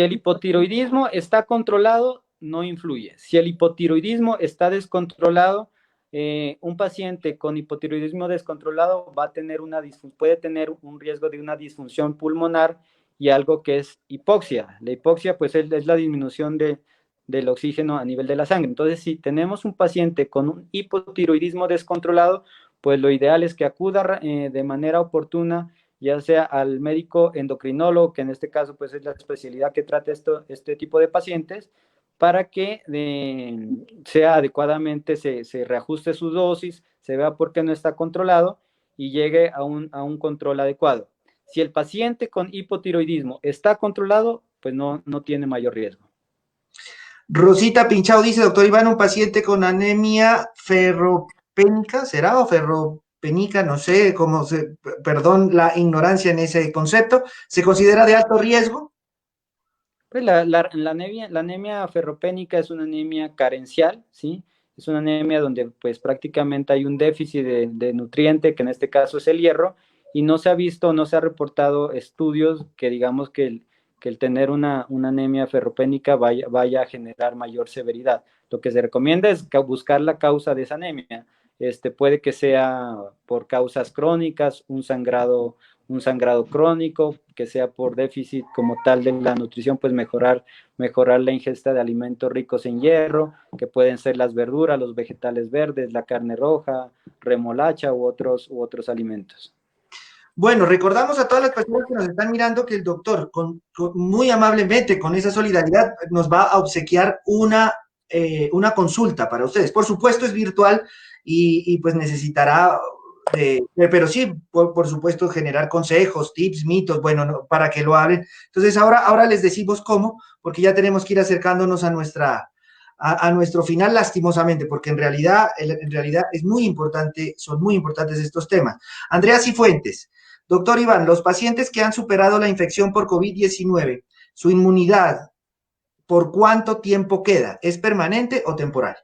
S3: el hipotiroidismo está controlado, no influye. Si el hipotiroidismo está descontrolado, un paciente con hipotiroidismo descontrolado puede tener un riesgo de una disfunción pulmonar y algo que es hipoxia. La hipoxia, pues, es la disminución del oxígeno a nivel de la sangre. Entonces, si tenemos un paciente con un hipotiroidismo descontrolado, pues lo ideal es que acuda de manera oportuna, ya sea al médico endocrinólogo, que en este caso pues es la especialidad que trata este tipo de pacientes, para que sea adecuadamente, se reajuste su dosis, se vea por qué no está controlado y llegue a un control adecuado. Si el paciente con hipotiroidismo está controlado, pues no tiene mayor riesgo.
S1: Rosita Pinchao dice, doctor Iván, un paciente con anemia ferropénica, ¿será? O ferropénica, no sé cómo perdón la ignorancia en ese concepto, ¿se considera de alto riesgo?
S3: Pues la anemia ferropénica es una anemia carencial, ¿sí? Es una anemia donde pues prácticamente hay un déficit de nutriente, que en este caso es el hierro, y no se ha visto, no se ha reportado estudios que digamos que el tener una anemia ferropénica vaya a generar mayor severidad. Lo que se recomienda es buscar la causa de esa anemia. Puede que sea por causas crónicas, un sangrado crónico, que sea por déficit como tal de la nutrición, pues mejorar la ingesta de alimentos ricos en hierro, que pueden ser las verduras, los vegetales verdes, la carne roja, remolacha u otros alimentos.
S1: Bueno, recordamos a todas las personas que nos están mirando que el doctor, muy amablemente, con esa solidaridad, nos va a obsequiar una consulta para ustedes. Por supuesto es virtual y pues necesitará, pero sí, por supuesto, generar consejos, tips, mitos, bueno, no, para que lo hablen. Entonces ahora les decimos cómo, porque ya tenemos que ir acercándonos a nuestro final lastimosamente, porque en realidad es muy importante, son muy importantes estos temas. Andrea Cifuentes. Doctor Iván, los pacientes que han superado la infección por COVID-19, su inmunidad, ¿por cuánto tiempo queda? ¿Es permanente o temporal?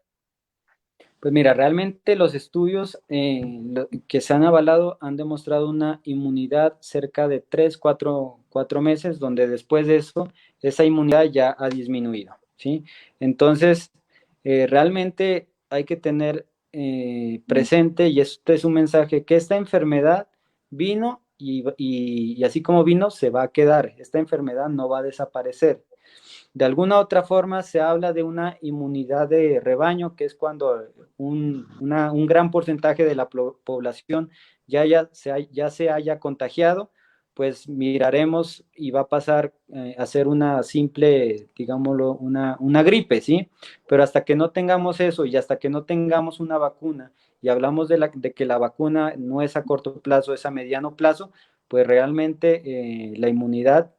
S3: Pues mira, realmente los estudios que se han avalado han demostrado una inmunidad cerca de 3, 4 meses, donde después de eso, esa inmunidad ya ha disminuido, ¿sí? Entonces, realmente hay que tener presente, y este es un mensaje, que esta enfermedad vino y así como vino, se va a quedar. Esta enfermedad no va a desaparecer. De alguna otra forma se habla de una inmunidad de rebaño, que es cuando un gran porcentaje de la población ya se haya contagiado, pues miraremos y va a pasar a ser una simple, digámoslo, una gripe, ¿sí? Pero hasta que no tengamos eso y hasta que no tengamos una vacuna, y hablamos de que la vacuna no es a corto plazo, es a mediano plazo, pues realmente la inmunidad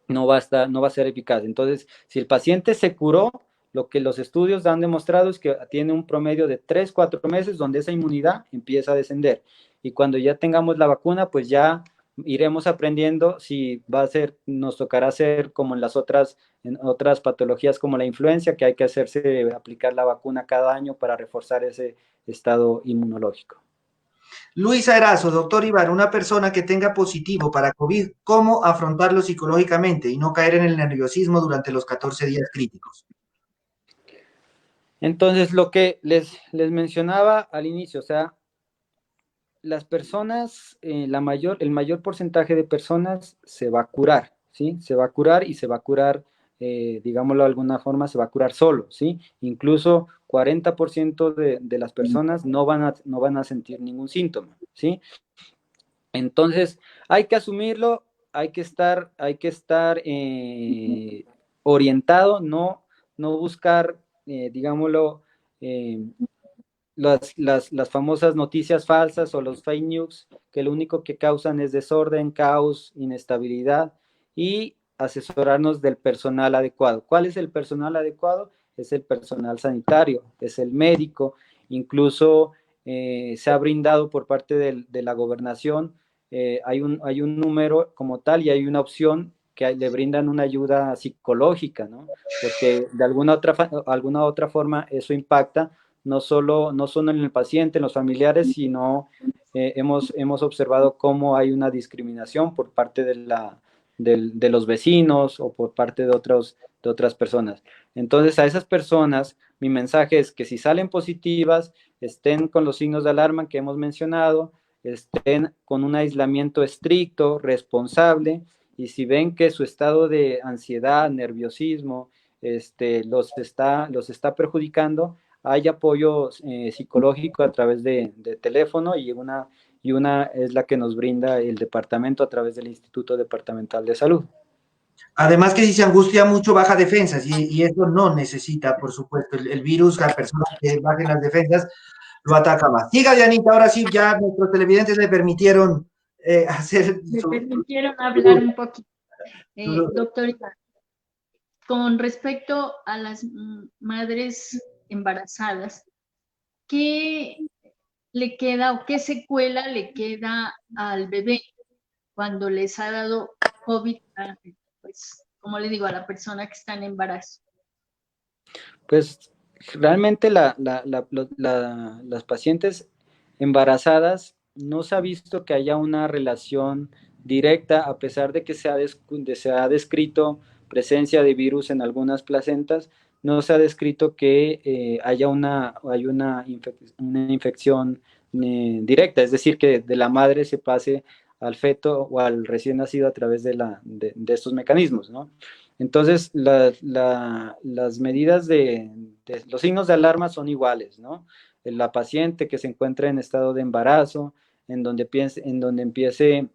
S3: no va a ser eficaz. Entonces, si el paciente se curó, lo que los estudios han demostrado es que tiene un promedio de 3, 4 meses donde esa inmunidad empieza a descender. Y cuando ya tengamos la vacuna, pues ya iremos aprendiendo si nos tocará hacer como en otras patologías como la influenza, que hay que aplicar la vacuna cada año para reforzar ese estado inmunológico.
S1: Luisa Erazo, doctor Iván, una persona que tenga positivo para COVID, ¿cómo afrontarlo psicológicamente y no caer en el nerviosismo durante los 14 días críticos?
S3: Entonces, lo que les mencionaba al inicio, o sea, las personas, el mayor porcentaje de personas se va a curar, ¿sí? Se va a curar y se va a curar, digámoslo de alguna forma, se va a curar solo, ¿sí? Incluso 40% de las personas no van a sentir ningún síntoma, ¿sí? Entonces, hay que asumirlo, hay que estar orientado, no buscar, digámoslo, las famosas noticias falsas o los fake news, que lo único que causan es desorden, caos, inestabilidad, y asesorarnos del personal adecuado. ¿Cuál es el personal adecuado? Es el personal sanitario, es el médico. Incluso se ha brindado por parte de la gobernación, hay un número como tal y hay una opción que le brindan una ayuda psicológica, ¿no? Porque de alguna otra forma eso impacta no solo en el paciente, en los familiares, sino hemos observado cómo hay una discriminación por parte de los vecinos o por parte de otras personas. Entonces, a esas personas, mi mensaje es que si salen positivas, estén con los signos de alarma que hemos mencionado, estén con un aislamiento estricto, responsable, y si ven que su estado de ansiedad, nerviosismo, los está perjudicando, hay apoyo psicológico a través de teléfono, y una es la que nos brinda el departamento a través del Instituto Departamental de Salud.
S1: Además que si se angustia mucho, baja defensas, y eso no necesita, por supuesto, el virus, a personas que bajen las defensas, lo ataca más. Siga, Dianita, ahora sí, ya nuestros televidentes le permitieron
S2: hablar un poquito. Doctor Iván, con respecto a las madres embarazadas, ¿qué le queda o qué secuela le queda al bebé cuando les ha dado COVID, pues, como le digo, a la persona que está en embarazo?
S3: Pues realmente las pacientes embarazadas no se ha visto que haya una relación directa, a pesar de que se ha descrito presencia de virus en algunas placentas, no se ha descrito que haya una infección directa, es decir, que de la madre se pase al feto o al recién nacido a través de estos mecanismos, ¿no? Entonces, las medidas de los signos de alarma son iguales, ¿no? La paciente que se encuentra en estado de embarazo, en donde empiece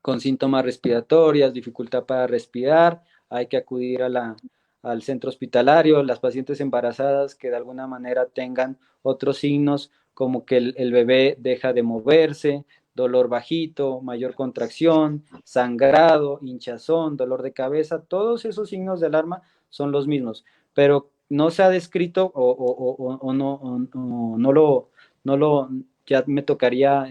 S3: con síntomas respiratorios, dificultad para respirar, hay que acudir al centro hospitalario. Las pacientes embarazadas que de alguna manera tengan otros signos, como que el bebé deja de moverse, dolor bajito, mayor contracción, sangrado, hinchazón, dolor de cabeza, todos esos signos de alarma son los mismos, pero no se ha descrito ya me tocaría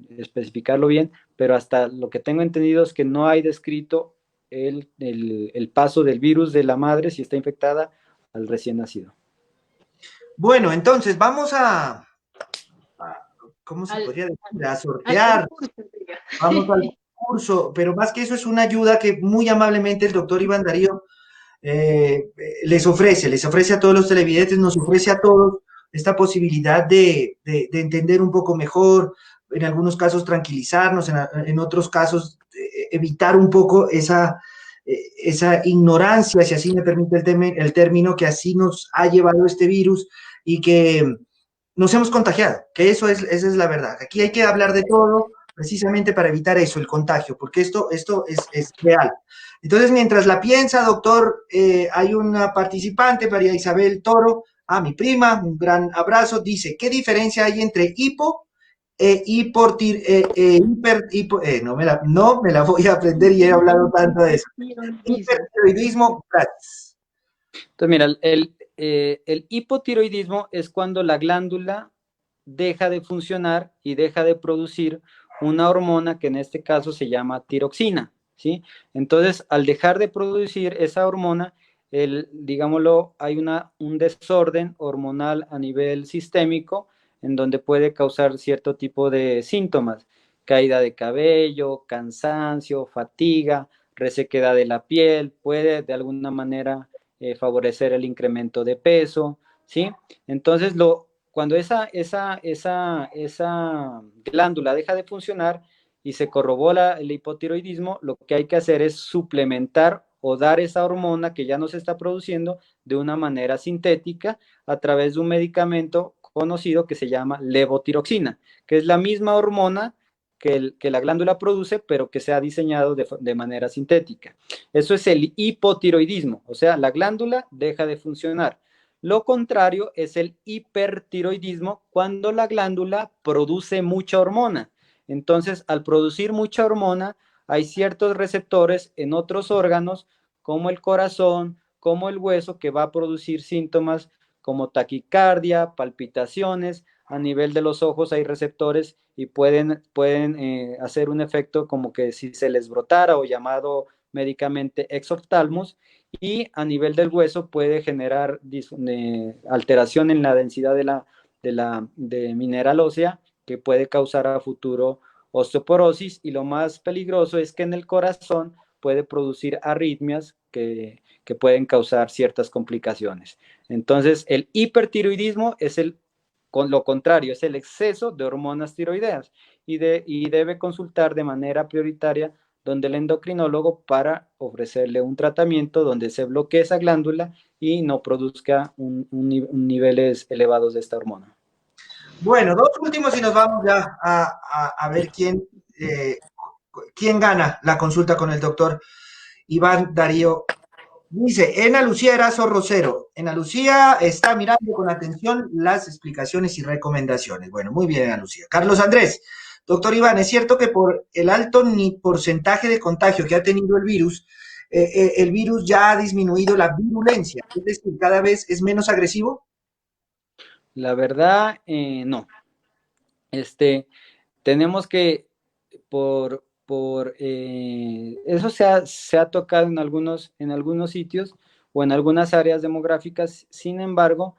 S3: especificarlo bien, pero hasta lo que tengo entendido es que no hay descrito el paso del virus de la madre, si está infectada, al recién nacido.
S1: Bueno, entonces vamos ¿cómo se podría decir? A sortear. Vamos al curso, pero más que eso es una ayuda que muy amablemente el doctor Iván Darío les ofrece a todos los televidentes, nos ofrece a todos esta posibilidad de entender un poco mejor, en algunos casos tranquilizarnos, en otros casos evitar un poco esa ignorancia, si así me permite el término, que así nos ha llevado este virus y que nos hemos contagiado, que esa es la verdad. Aquí hay que hablar de todo precisamente para evitar eso, el contagio, porque esto es real. Entonces, mientras la piensa, doctor, hay una participante, María Isabel Toro, mi prima, un gran abrazo, dice, ¿qué diferencia hay entre hipo no me la voy a aprender y he hablado tanto de eso. Hipertiroidismo, gracias.
S3: Entonces, mira, el hipotiroidismo es cuando la glándula deja de funcionar y deja de producir una hormona que en este caso se llama tiroxina, ¿sí? Entonces, al dejar de producir esa hormona, digámoslo, hay un desorden hormonal a nivel sistémico en donde puede causar cierto tipo de síntomas, caída de cabello, cansancio, fatiga, resequedad de la piel, puede de alguna manera favorecer el incremento de peso, ¿sí? Entonces, cuando esa glándula deja de funcionar y se corrobora el hipotiroidismo, lo que hay que hacer es suplementar o dar esa hormona que ya no se está produciendo de una manera sintética a través de un medicamento conocido que se llama levotiroxina, que es la misma hormona que la glándula produce, pero que se ha diseñado de manera sintética. Eso es el hipotiroidismo, o sea, la glándula deja de funcionar. Lo contrario es el hipertiroidismo, cuando la glándula produce mucha hormona. Entonces, al producir mucha hormona, hay ciertos receptores en otros órganos, como el corazón, como el hueso, que va a producir síntomas como taquicardia, palpitaciones. A nivel de los ojos hay receptores y pueden hacer un efecto como que si se les brotara, o llamado médicamente exoftalmos, y a nivel del hueso puede generar alteración en la densidad de mineral ósea, que puede causar a futuro osteoporosis, y lo más peligroso es que en el corazón puede producir arritmias que pueden causar ciertas complicaciones. Entonces, el hipertiroidismo es con lo contrario, es el exceso de hormonas tiroideas, y debe consultar de manera prioritaria donde el endocrinólogo, para ofrecerle un tratamiento donde se bloquee esa glándula y no produzca niveles elevados de esta hormona.
S1: Bueno, dos últimos y nos vamos ya a ver quién gana la consulta con el doctor Iván Darío. Dice, Ena Lucía Erazo Rosero. Ena Lucía está mirando con atención las explicaciones y recomendaciones. Bueno, muy bien, Ena Lucía. Carlos Andrés, doctor Iván, ¿es cierto que por el alto porcentaje de contagio que ha tenido el virus ya ha disminuido la virulencia? Es decir, cada vez es menos agresivo.
S3: La verdad, no. Tenemos que, eso se ha tocado en algunos sitios o en algunas áreas demográficas. Sin embargo,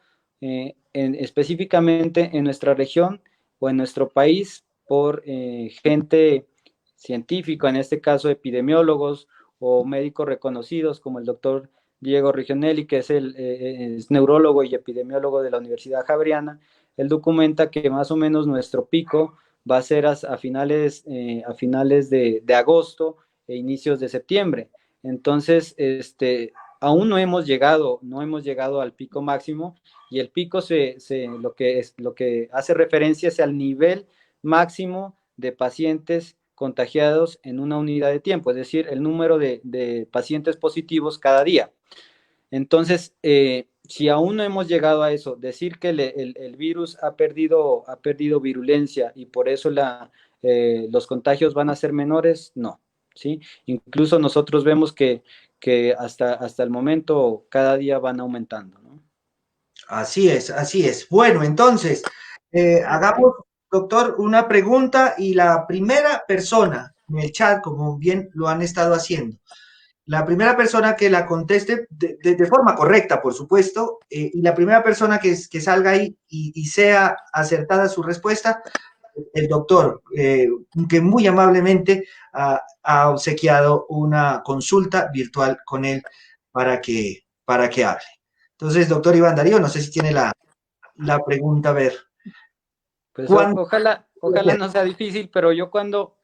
S3: específicamente en nuestra región o en nuestro país, por gente científica, en este caso epidemiólogos o médicos reconocidos, como el doctor Diego Regionelli, que es neurólogo y epidemiólogo de la Universidad Javeriana. Él documenta que más o menos nuestro pico va a ser a finales de agosto e inicios de septiembre. Entonces, aún no hemos llegado al pico máximo, y el pico lo que hace referencia es al nivel máximo de pacientes contagiados en una unidad de tiempo, es decir, el número de pacientes positivos cada día. Entonces, si aún no hemos llegado a eso, decir que el virus ha perdido virulencia y por eso los contagios van a ser menores, no, ¿sí? Incluso nosotros vemos que hasta el momento cada día van aumentando, ¿no?
S1: Así es, así es. Bueno, entonces, hagamos, doctor, una pregunta, y la primera persona en el chat, como bien lo han estado haciendo, la primera persona que la conteste de forma correcta, por supuesto, y la primera persona que salga ahí y sea acertada su respuesta, el doctor, que muy amablemente ha obsequiado una consulta virtual con él para que hable. Entonces, doctor Iván Darío, no sé si tiene la la pregunta, a ver.
S3: Pues
S1: ¿Cuándo?
S3: ojalá no sea difícil, pero yo cuando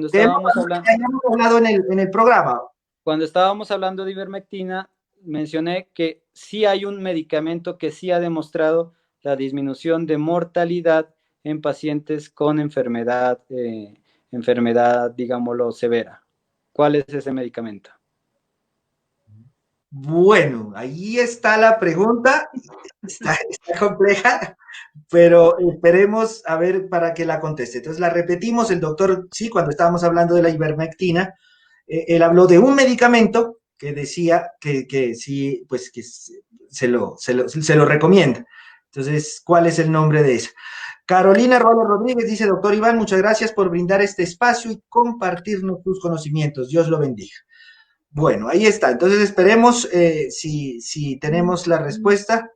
S3: estábamos hablando...
S1: Hemos hablado en el programa.
S3: Cuando estábamos hablando de ivermectina, mencioné que sí hay un medicamento que sí ha demostrado la disminución de mortalidad en pacientes con enfermedad, digámoslo, severa. ¿Cuál es ese medicamento?
S1: Bueno, ahí está la pregunta. Está compleja, pero esperemos a ver para que la conteste. Entonces la repetimos, el doctor, sí, cuando estábamos hablando de la ivermectina, él habló de un medicamento que decía que sí, pues que se lo recomienda. Entonces, ¿cuál es el nombre de esa? Carolina Robles Rodríguez dice, doctor Iván, muchas gracias por brindar este espacio y compartirnos tus conocimientos. Dios lo bendiga. Bueno, ahí está. Entonces esperemos si tenemos la respuesta.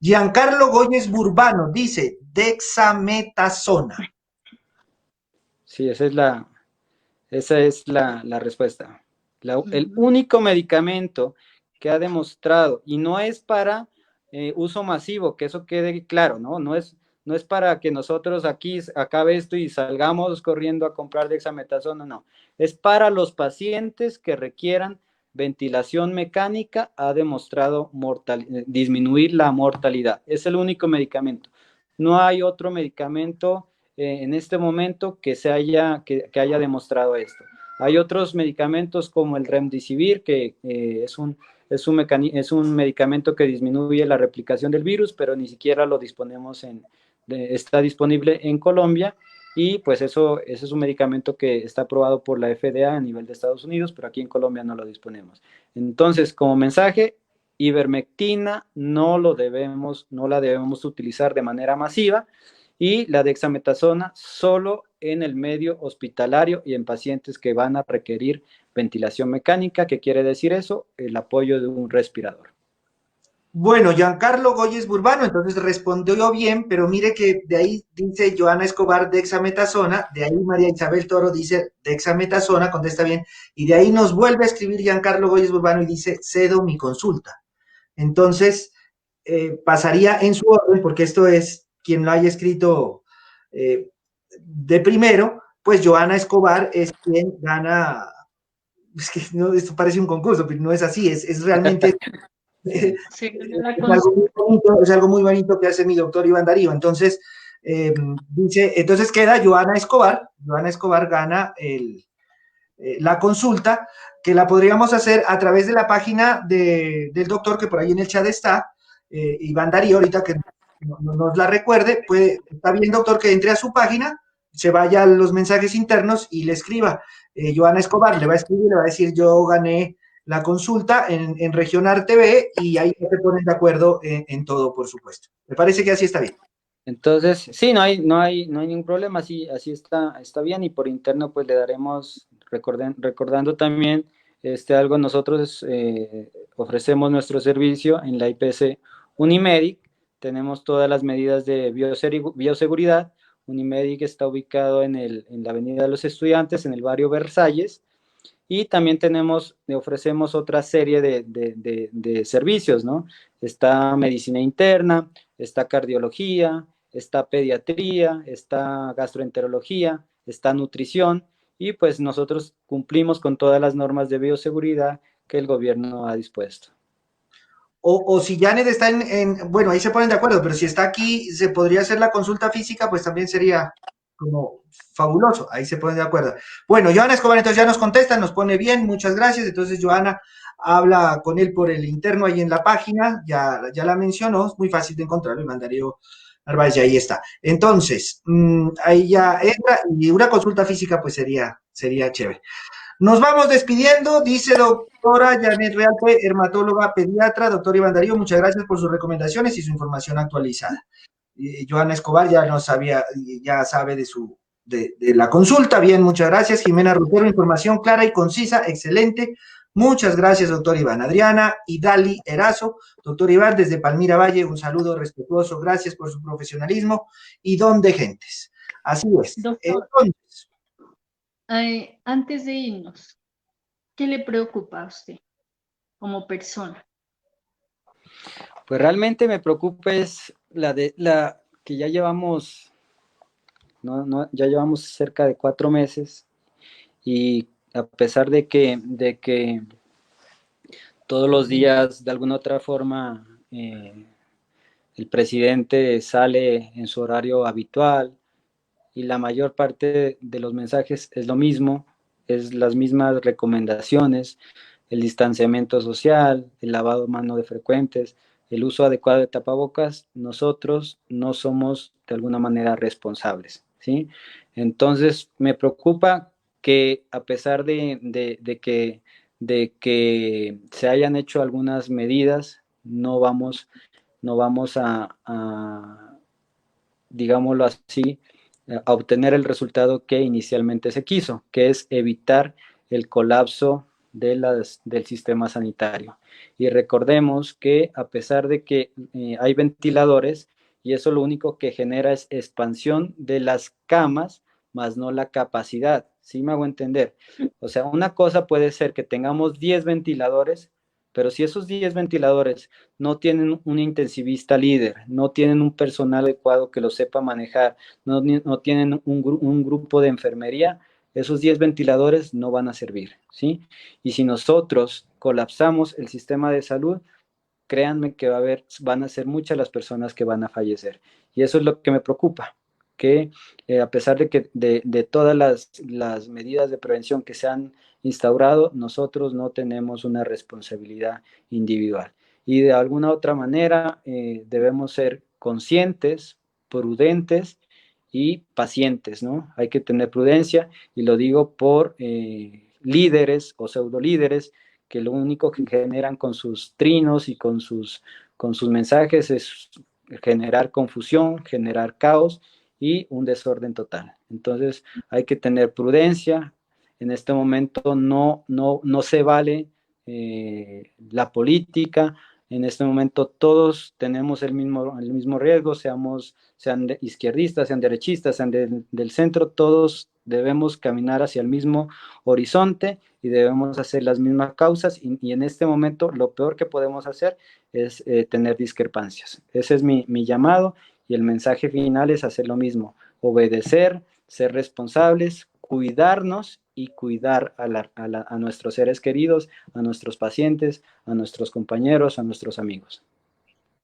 S1: Giancarlo Gómez Burbano dice, dexametasona.
S3: Sí, esa es la respuesta. El único medicamento que ha demostrado, y no es para uso masivo, que eso quede claro, ¿no? No es para que nosotros aquí acabe esto y salgamos corriendo a comprar dexametasona, no. Es para los pacientes que requieran ventilación mecánica, ha demostrado disminuir la mortalidad. Es el único medicamento. No hay otro medicamento en este momento que haya demostrado esto. Hay otros medicamentos como el Remdesivir, que es un medicamento que disminuye la replicación del virus, pero ni siquiera lo disponemos está disponible en Colombia, y pues ese es un medicamento que está aprobado por la FDA a nivel de Estados Unidos, pero aquí en Colombia no lo disponemos. Entonces, como mensaje, ivermectina no la debemos utilizar de manera masiva, y la dexametasona solo en el medio hospitalario y en pacientes que van a requerir ventilación mecánica. ¿Qué quiere decir eso? El apoyo de un respirador.
S1: Bueno, Giancarlo Gómez Burbano, entonces respondió bien, pero mire que de ahí dice Joana Escobar dexametasona, de ahí María Isabel Toro dice dexametasona, contesta bien, y de ahí nos vuelve a escribir Giancarlo Gómez Burbano y dice cedo mi consulta. Entonces, pasaría en su orden, porque esto es quien lo haya escrito de primero, pues Joana Escobar es quien gana. Es que no, esto parece un concurso, pero no es así, es realmente es algo muy bonito que hace mi doctor Iván Darío. Entonces, entonces queda Joana Escobar gana la consulta, que la podríamos hacer a través de la página del doctor, que por ahí en el chat está, Iván Darío, ahorita que nos la recuerde, está bien, doctor, que entre a su página, se vaya a los mensajes internos y le escriba. Joana Escobar le va a escribir, le va a decir, yo gané la consulta en Regionar TV, y ahí se ponen de acuerdo en todo, por supuesto. Me parece que así está bien.
S3: Entonces, sí, no hay ningún problema, así está bien, y por interno pues le daremos, recordando también algo. Nosotros ofrecemos nuestro servicio en la IPS Unimedic, tenemos todas las medidas de bioseguridad. Unimedic está ubicado en la Avenida de los Estudiantes, en el barrio Versalles, y también ofrecemos otra serie de servicios, ¿no? Está medicina interna, está cardiología, está pediatría, está gastroenterología, está nutrición, y pues nosotros cumplimos con todas las normas de bioseguridad que el gobierno ha dispuesto.
S1: O si Janet está bueno, ahí se ponen de acuerdo, pero si está aquí, se podría hacer la consulta física, pues también sería como fabuloso, ahí se ponen de acuerdo. Bueno, Joana Escobar entonces ya nos contesta, nos pone bien, muchas gracias. Entonces Joana habla con él por el interno ahí en la página, ya la mencionó, es muy fácil de encontrarlo, y Mandarío Narváez, ya ahí está. Entonces, ahí ya entra, y una consulta física pues sería chévere. Nos vamos despidiendo, dice doctora Janet Realpe, dermatóloga pediatra. Doctor Iván Darío, muchas gracias por sus recomendaciones y su información actualizada. Joana Escobar ya sabe de la consulta. Bien, muchas gracias. Jimena Rutero, información clara y concisa, excelente. Muchas gracias, doctor Iván. Adriana Idali Erazo, doctor Iván, desde Palmira Valle, un saludo respetuoso, gracias por su profesionalismo y don de gentes. Así es.
S2: Doctor,
S1: entonces,
S2: antes de irnos, ¿qué le preocupa a usted como persona?
S3: Pues realmente me preocupa es la que ya llevamos, ya llevamos cerca de 4 meses y a pesar de que todos los días de alguna otra forma el presidente sale en su horario habitual y la mayor parte de los mensajes es lo mismo, es las mismas recomendaciones, el distanciamiento social, el lavado de manos de frecuentes, el uso adecuado de tapabocas, nosotros no somos de alguna manera responsables, ¿sí? Entonces me preocupa que a pesar de que se hayan hecho algunas medidas, no vamos a digámoslo así, a obtener el resultado que inicialmente se quiso, que es evitar el colapso del sistema sanitario. Y recordemos que a pesar de que hay ventiladores, y eso lo único que genera es expansión de las camas, más no la capacidad. ¿Sí me hago entender? O sea, una cosa puede ser que tengamos 10 ventiladores, pero si esos 10 ventiladores no tienen un intensivista líder, no tienen un personal adecuado que lo sepa manejar, no tienen un grupo de enfermería, esos 10 ventiladores no van a servir, ¿sí? Y si nosotros colapsamos el sistema de salud, créanme que van a ser muchas las personas que van a fallecer. Y eso es lo que me preocupa, que a pesar de todas las medidas de prevención que se han instaurado, nosotros no tenemos una responsabilidad individual. Y de alguna otra manera debemos ser conscientes, prudentes y pacientes, ¿no? Hay que tener prudencia y lo digo por líderes o pseudo líderes que lo único que generan con sus trinos y con sus mensajes es generar confusión, generar caos y un desorden total. Entonces hay que tener prudencia. En este momento no se vale la política. En este momento todos tenemos el mismo riesgo, sean izquierdistas, sean derechistas, sean del centro, todos debemos caminar hacia el mismo horizonte y debemos hacer las mismas causas y en este momento lo peor que podemos hacer es tener discrepancias. Ese es mi llamado y el mensaje final es hacer lo mismo, obedecer, ser responsables, cuidarnos y cuidar a nuestros seres queridos, a nuestros pacientes, a nuestros compañeros, a nuestros amigos.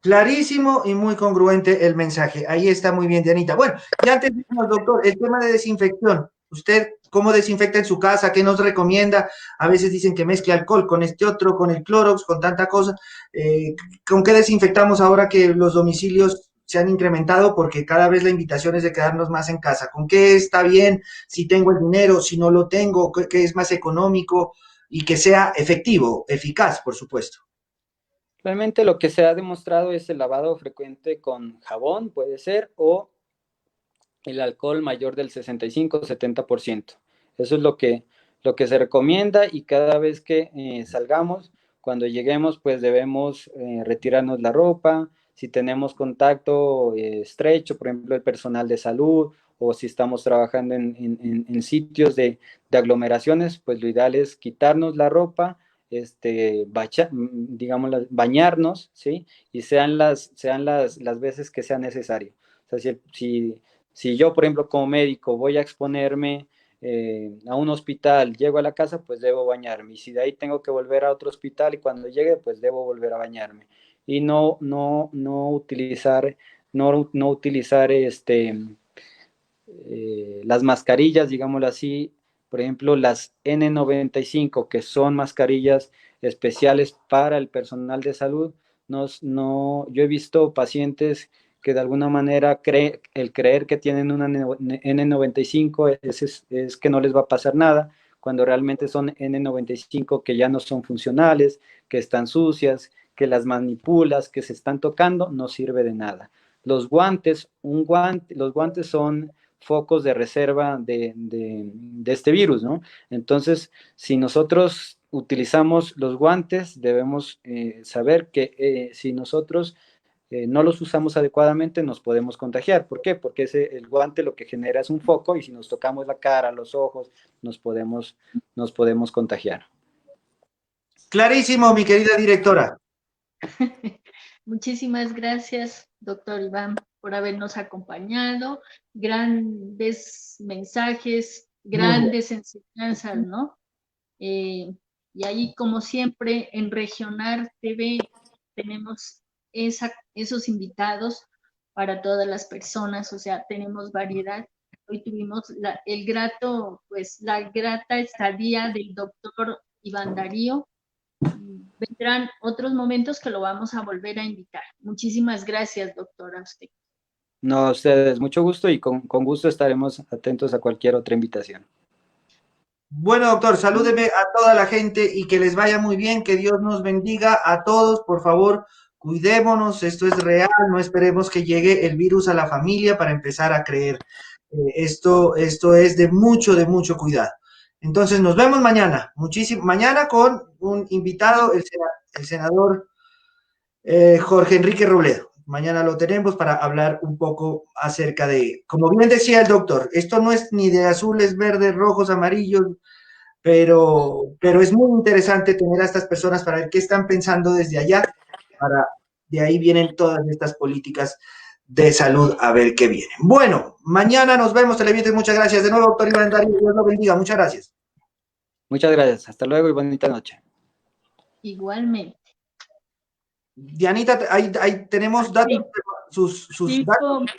S1: Clarísimo y muy congruente el mensaje. Ahí está muy bien, Dianita. Bueno, y antes de irnos, doctor, el tema de desinfección. ¿Usted cómo desinfecta en su casa? ¿Qué nos recomienda? A veces dicen que mezcle alcohol con este otro, con el Clorox, con tanta cosa. ¿Con qué desinfectamos ahora que los domicilios se han incrementado? Porque cada vez la invitación es de quedarnos más en casa. ¿Con qué está bien? Si tengo el dinero, si no lo tengo, qué es más económico y que sea efectivo, eficaz, por supuesto.
S3: Realmente lo que se ha demostrado es el lavado frecuente con jabón, puede ser, o el alcohol mayor del 65-70%. Eso es lo que se recomienda y cada vez que salgamos, cuando lleguemos, pues debemos retirarnos la ropa. Si tenemos contacto estrecho, por ejemplo, el personal de salud o si estamos trabajando en sitios de aglomeraciones, pues lo ideal es quitarnos la ropa, digamos, bañarnos, ¿sí? Y sean las veces que sea necesario. O sea, si yo, por ejemplo, como médico voy a exponerme a un hospital, llego a la casa, pues debo bañarme. Y si de ahí tengo que volver a otro hospital y cuando llegue, pues debo volver a bañarme. Y no utilizar, no utilizar las mascarillas, digámoslo así, por ejemplo, las N95, que son mascarillas especiales para el personal de salud. Yo he visto pacientes que de alguna manera el creer que tienen una N95 es que no les va a pasar nada, cuando realmente son N95 que ya no son funcionales, que están sucias, que las manipulas, que se están tocando, no sirve de nada. Los guantes son focos de reserva de este virus, ¿no? Entonces, si nosotros utilizamos los guantes, debemos saber que si nosotros no los usamos adecuadamente, nos podemos contagiar. ¿Por qué? Porque el guante lo que genera es un foco y si nos tocamos la cara, los ojos, nos podemos contagiar.
S1: Clarísimo, mi querida directora.
S2: Muchísimas gracias, doctor Iván, por habernos acompañado. Grandes mensajes, grandes enseñanzas, ¿no? Y ahí, como siempre, en Regionar TV tenemos esos invitados para todas las personas, o sea, tenemos variedad. Hoy tuvimos la grata estadía del doctor Iván Darío. Vendrán otros momentos que lo vamos a volver a invitar. Muchísimas gracias, doctora, a usted.
S3: No, a ustedes, mucho gusto y con gusto estaremos atentos a cualquier otra invitación.
S1: Bueno, doctor, salúdeme a toda la gente y que les vaya muy bien, que Dios nos bendiga a todos, por favor, cuidémonos, esto es real, no esperemos que llegue el virus a la familia para empezar a creer. Esto es de mucho cuidado. Entonces, nos vemos mañana, mañana con un invitado, el senador Jorge Enrique Robledo. Mañana lo tenemos para hablar un poco acerca de, como bien decía el doctor, esto no es ni de azules, verdes, rojos, amarillos, pero es muy interesante tener a estas personas para ver qué están pensando desde allá, de ahí vienen todas estas políticas de salud, a ver qué viene. Bueno, mañana nos vemos, televidentes, muchas gracias. De nuevo, doctor Iván Darío, Dios lo bendiga, muchas gracias.
S3: Muchas gracias, hasta luego y bonita noche.
S2: Igualmente.
S1: Dianita, ahí tenemos datos, sus datos.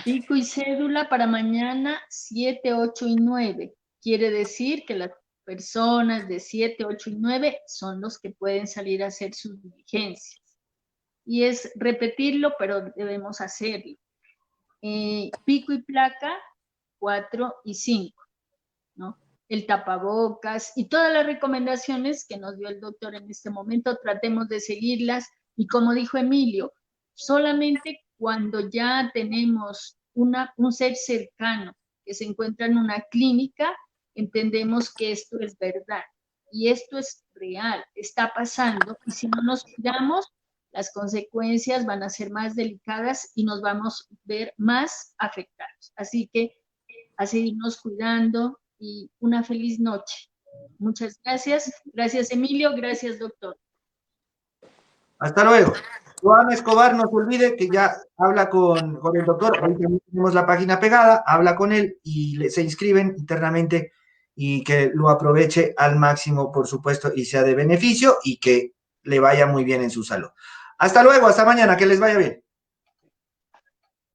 S2: Pico y cédula para mañana 7, 8 y 9. Quiere decir que las personas de 7, 8 y 9 son los que pueden salir a hacer sus diligencias. Y es repetirlo, pero debemos hacerlo. Pico y placa 4 y 5, ¿no? El tapabocas y todas las recomendaciones que nos dio el doctor en este momento, tratemos de seguirlas. Y como dijo Emilio, solamente cuando ya tenemos un ser cercano que se encuentra en una clínica, entendemos que esto es verdad y esto es real, está pasando, y si no nos cuidamos, las consecuencias van a ser más delicadas y nos vamos a ver más afectados. Así que a seguirnos cuidando y una feliz noche. Muchas gracias. Gracias, Emilio. Gracias, doctor.
S1: Hasta luego. Joana Escobar, no se olvide que ya habla con el doctor. Ahí tenemos la página pegada, habla con él y se inscriben internamente y que lo aproveche al máximo, por supuesto, y sea de beneficio y que le vaya muy bien en su salud. Hasta luego, hasta mañana, que les vaya bien.